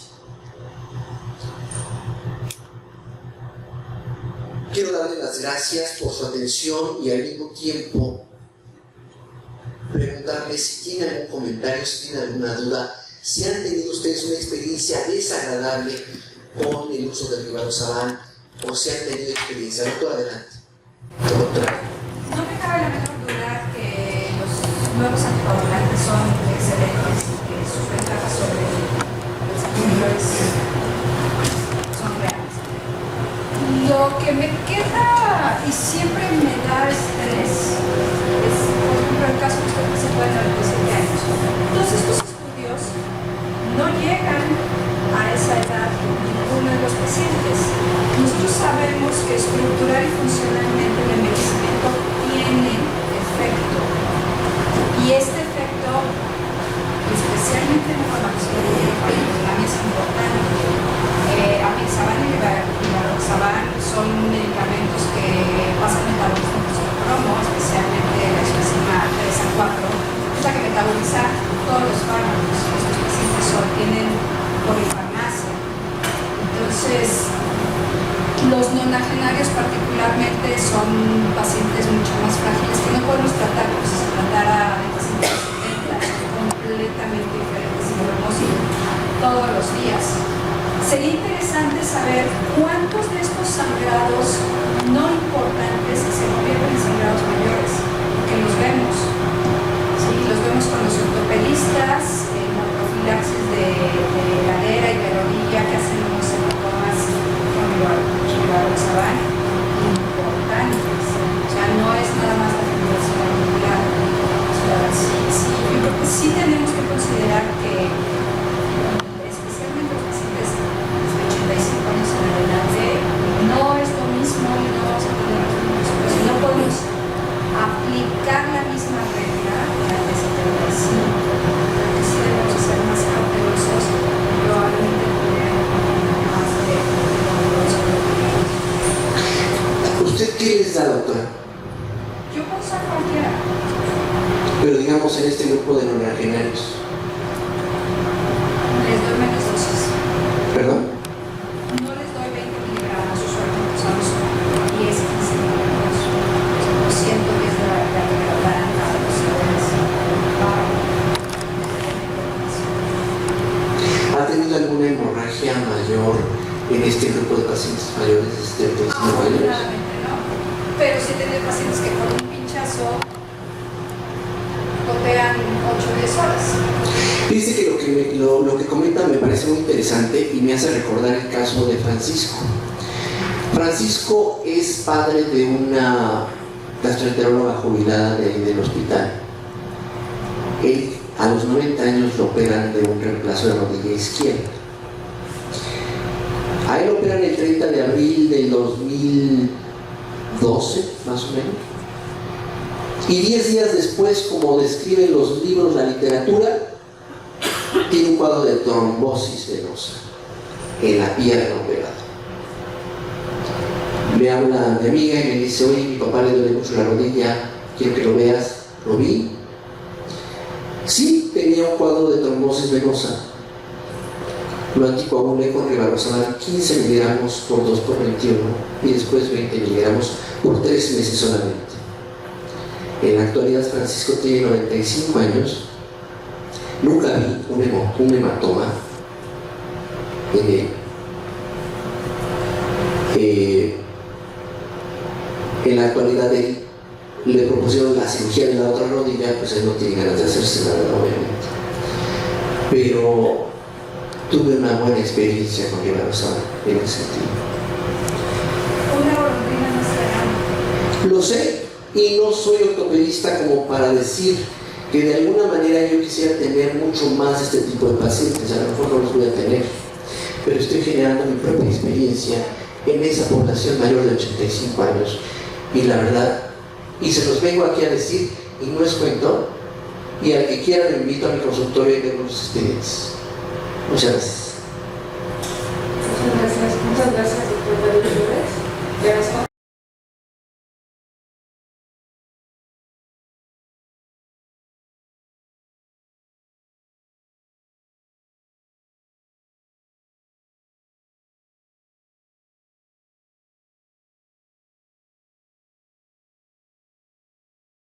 Quiero darle las gracias por su atención y al mismo tiempo preguntarles si tienen algún comentario, si tienen alguna duda, si han tenido ustedes una experiencia desagradable con el uso del rivaroxaban o si han tenido experiencia. Doctor, adelante. Doctora. No me cabe la menor duda que los nuevos anticoagulantes son excelentes y que sus ventajas sobre los anteriores son reales. Lo que me queda y siempre me da estrés es, por ejemplo, el caso que usted se puede dar de 7 años. Todos estos estudios no llegan a esa edad ninguno de los pacientes. Nosotros sabemos que estructural y funcionalmente el envejecimiento tiene efecto. Y este efecto, especialmente en la mí es importante. Apixaban y rivaroxaban son medicamentos que pasan metabolismo por cromo, especialmente la enzima 3 a 4, es la que metaboliza todos los fármacos. Estos pacientes tienen polifarmacia. Entonces, los nonagenarios particularmente son pacientes mucho más frágiles que no podemos tratar como si se tratara de pacientes de 70, son completamente diferentes y lo vemos todos los días. Sería interesante saber cuántos de estos sangrados no importantes se convierten en sangrados mayores, que los vemos. ¿Sí? Los vemos con los ortopedistas, en la profilaxis de cadera y de rodilla que hacen unos hematomas con rivaroxaban importantes. O sea, no es nada más la fibrilación auricular. O sea, sí, yo creo que sí tenemos que considerar que especialmente los pacientes de 85 años en adelante no es lo mismo y no vamos a tener los mismos, pero si no podemos aplicar la misma regla a la de 75, creo que sí debemos ser más cautelosos y probablemente tener más de ¿Usted qué les da, doctora? Yo puedo usar cualquiera. Pero digamos en este grupo de nonagenarios. Les doy menos dosis. ¿Perdón? No les doy 20 miligramos, usualmente usamos 10, 15 miligramos. Lo siento que es la naranja de los jóvenes. ¿Ha tenido alguna hemorragia mayor en este grupo de pacientes mayores de 35 años? Afortunadamente no. Pero sí he tenido pacientes que con un pinchazo gotean 3 horas. Dice que lo que comenta me parece muy interesante y me hace recordar el caso de Francisco. Francisco es padre de una gastroenteróloga jubilada del hospital. Él, a los 90 años, lo operan de un reemplazo de rodilla izquierda. A él lo operan el 30 de abril del 2012, más o menos. Y 10 días después, como describen los libros, la literatura, tiene un cuadro de trombosis venosa en la pierna operada. Me habla mi amiga y me dice: oye, mi papá le duele mucho la rodilla, quiero que lo veas. Lo vi. Sí, tenía un cuadro de trombosis venosa. Lo anticoagulé con rivaroxaban 15 miligramos por 2 por 21 y después 20 miligramos por 3 meses solamente. En la actualidad Francisco tiene 95 años. Nunca vi un hematoma en él. En la actualidad él le propusieron la cirugía de la otra rodilla, pues él no tiene ganas de hacerse nada, obviamente. Pero tuve una buena experiencia con rivaroxaban en ese sentido. Una golondrina no será. Lo sé, y no soy ortopedista como para decir que de alguna manera yo quisiera tener mucho más de este tipo de pacientes. A lo mejor no los voy a tener, pero estoy generando mi propia experiencia en esa población mayor de 85 años. Y la verdad, y se los vengo aquí a decir, y no es cuento, y al que quiera lo invito a mi consultorio y tengo los expedientes. Muchas gracias.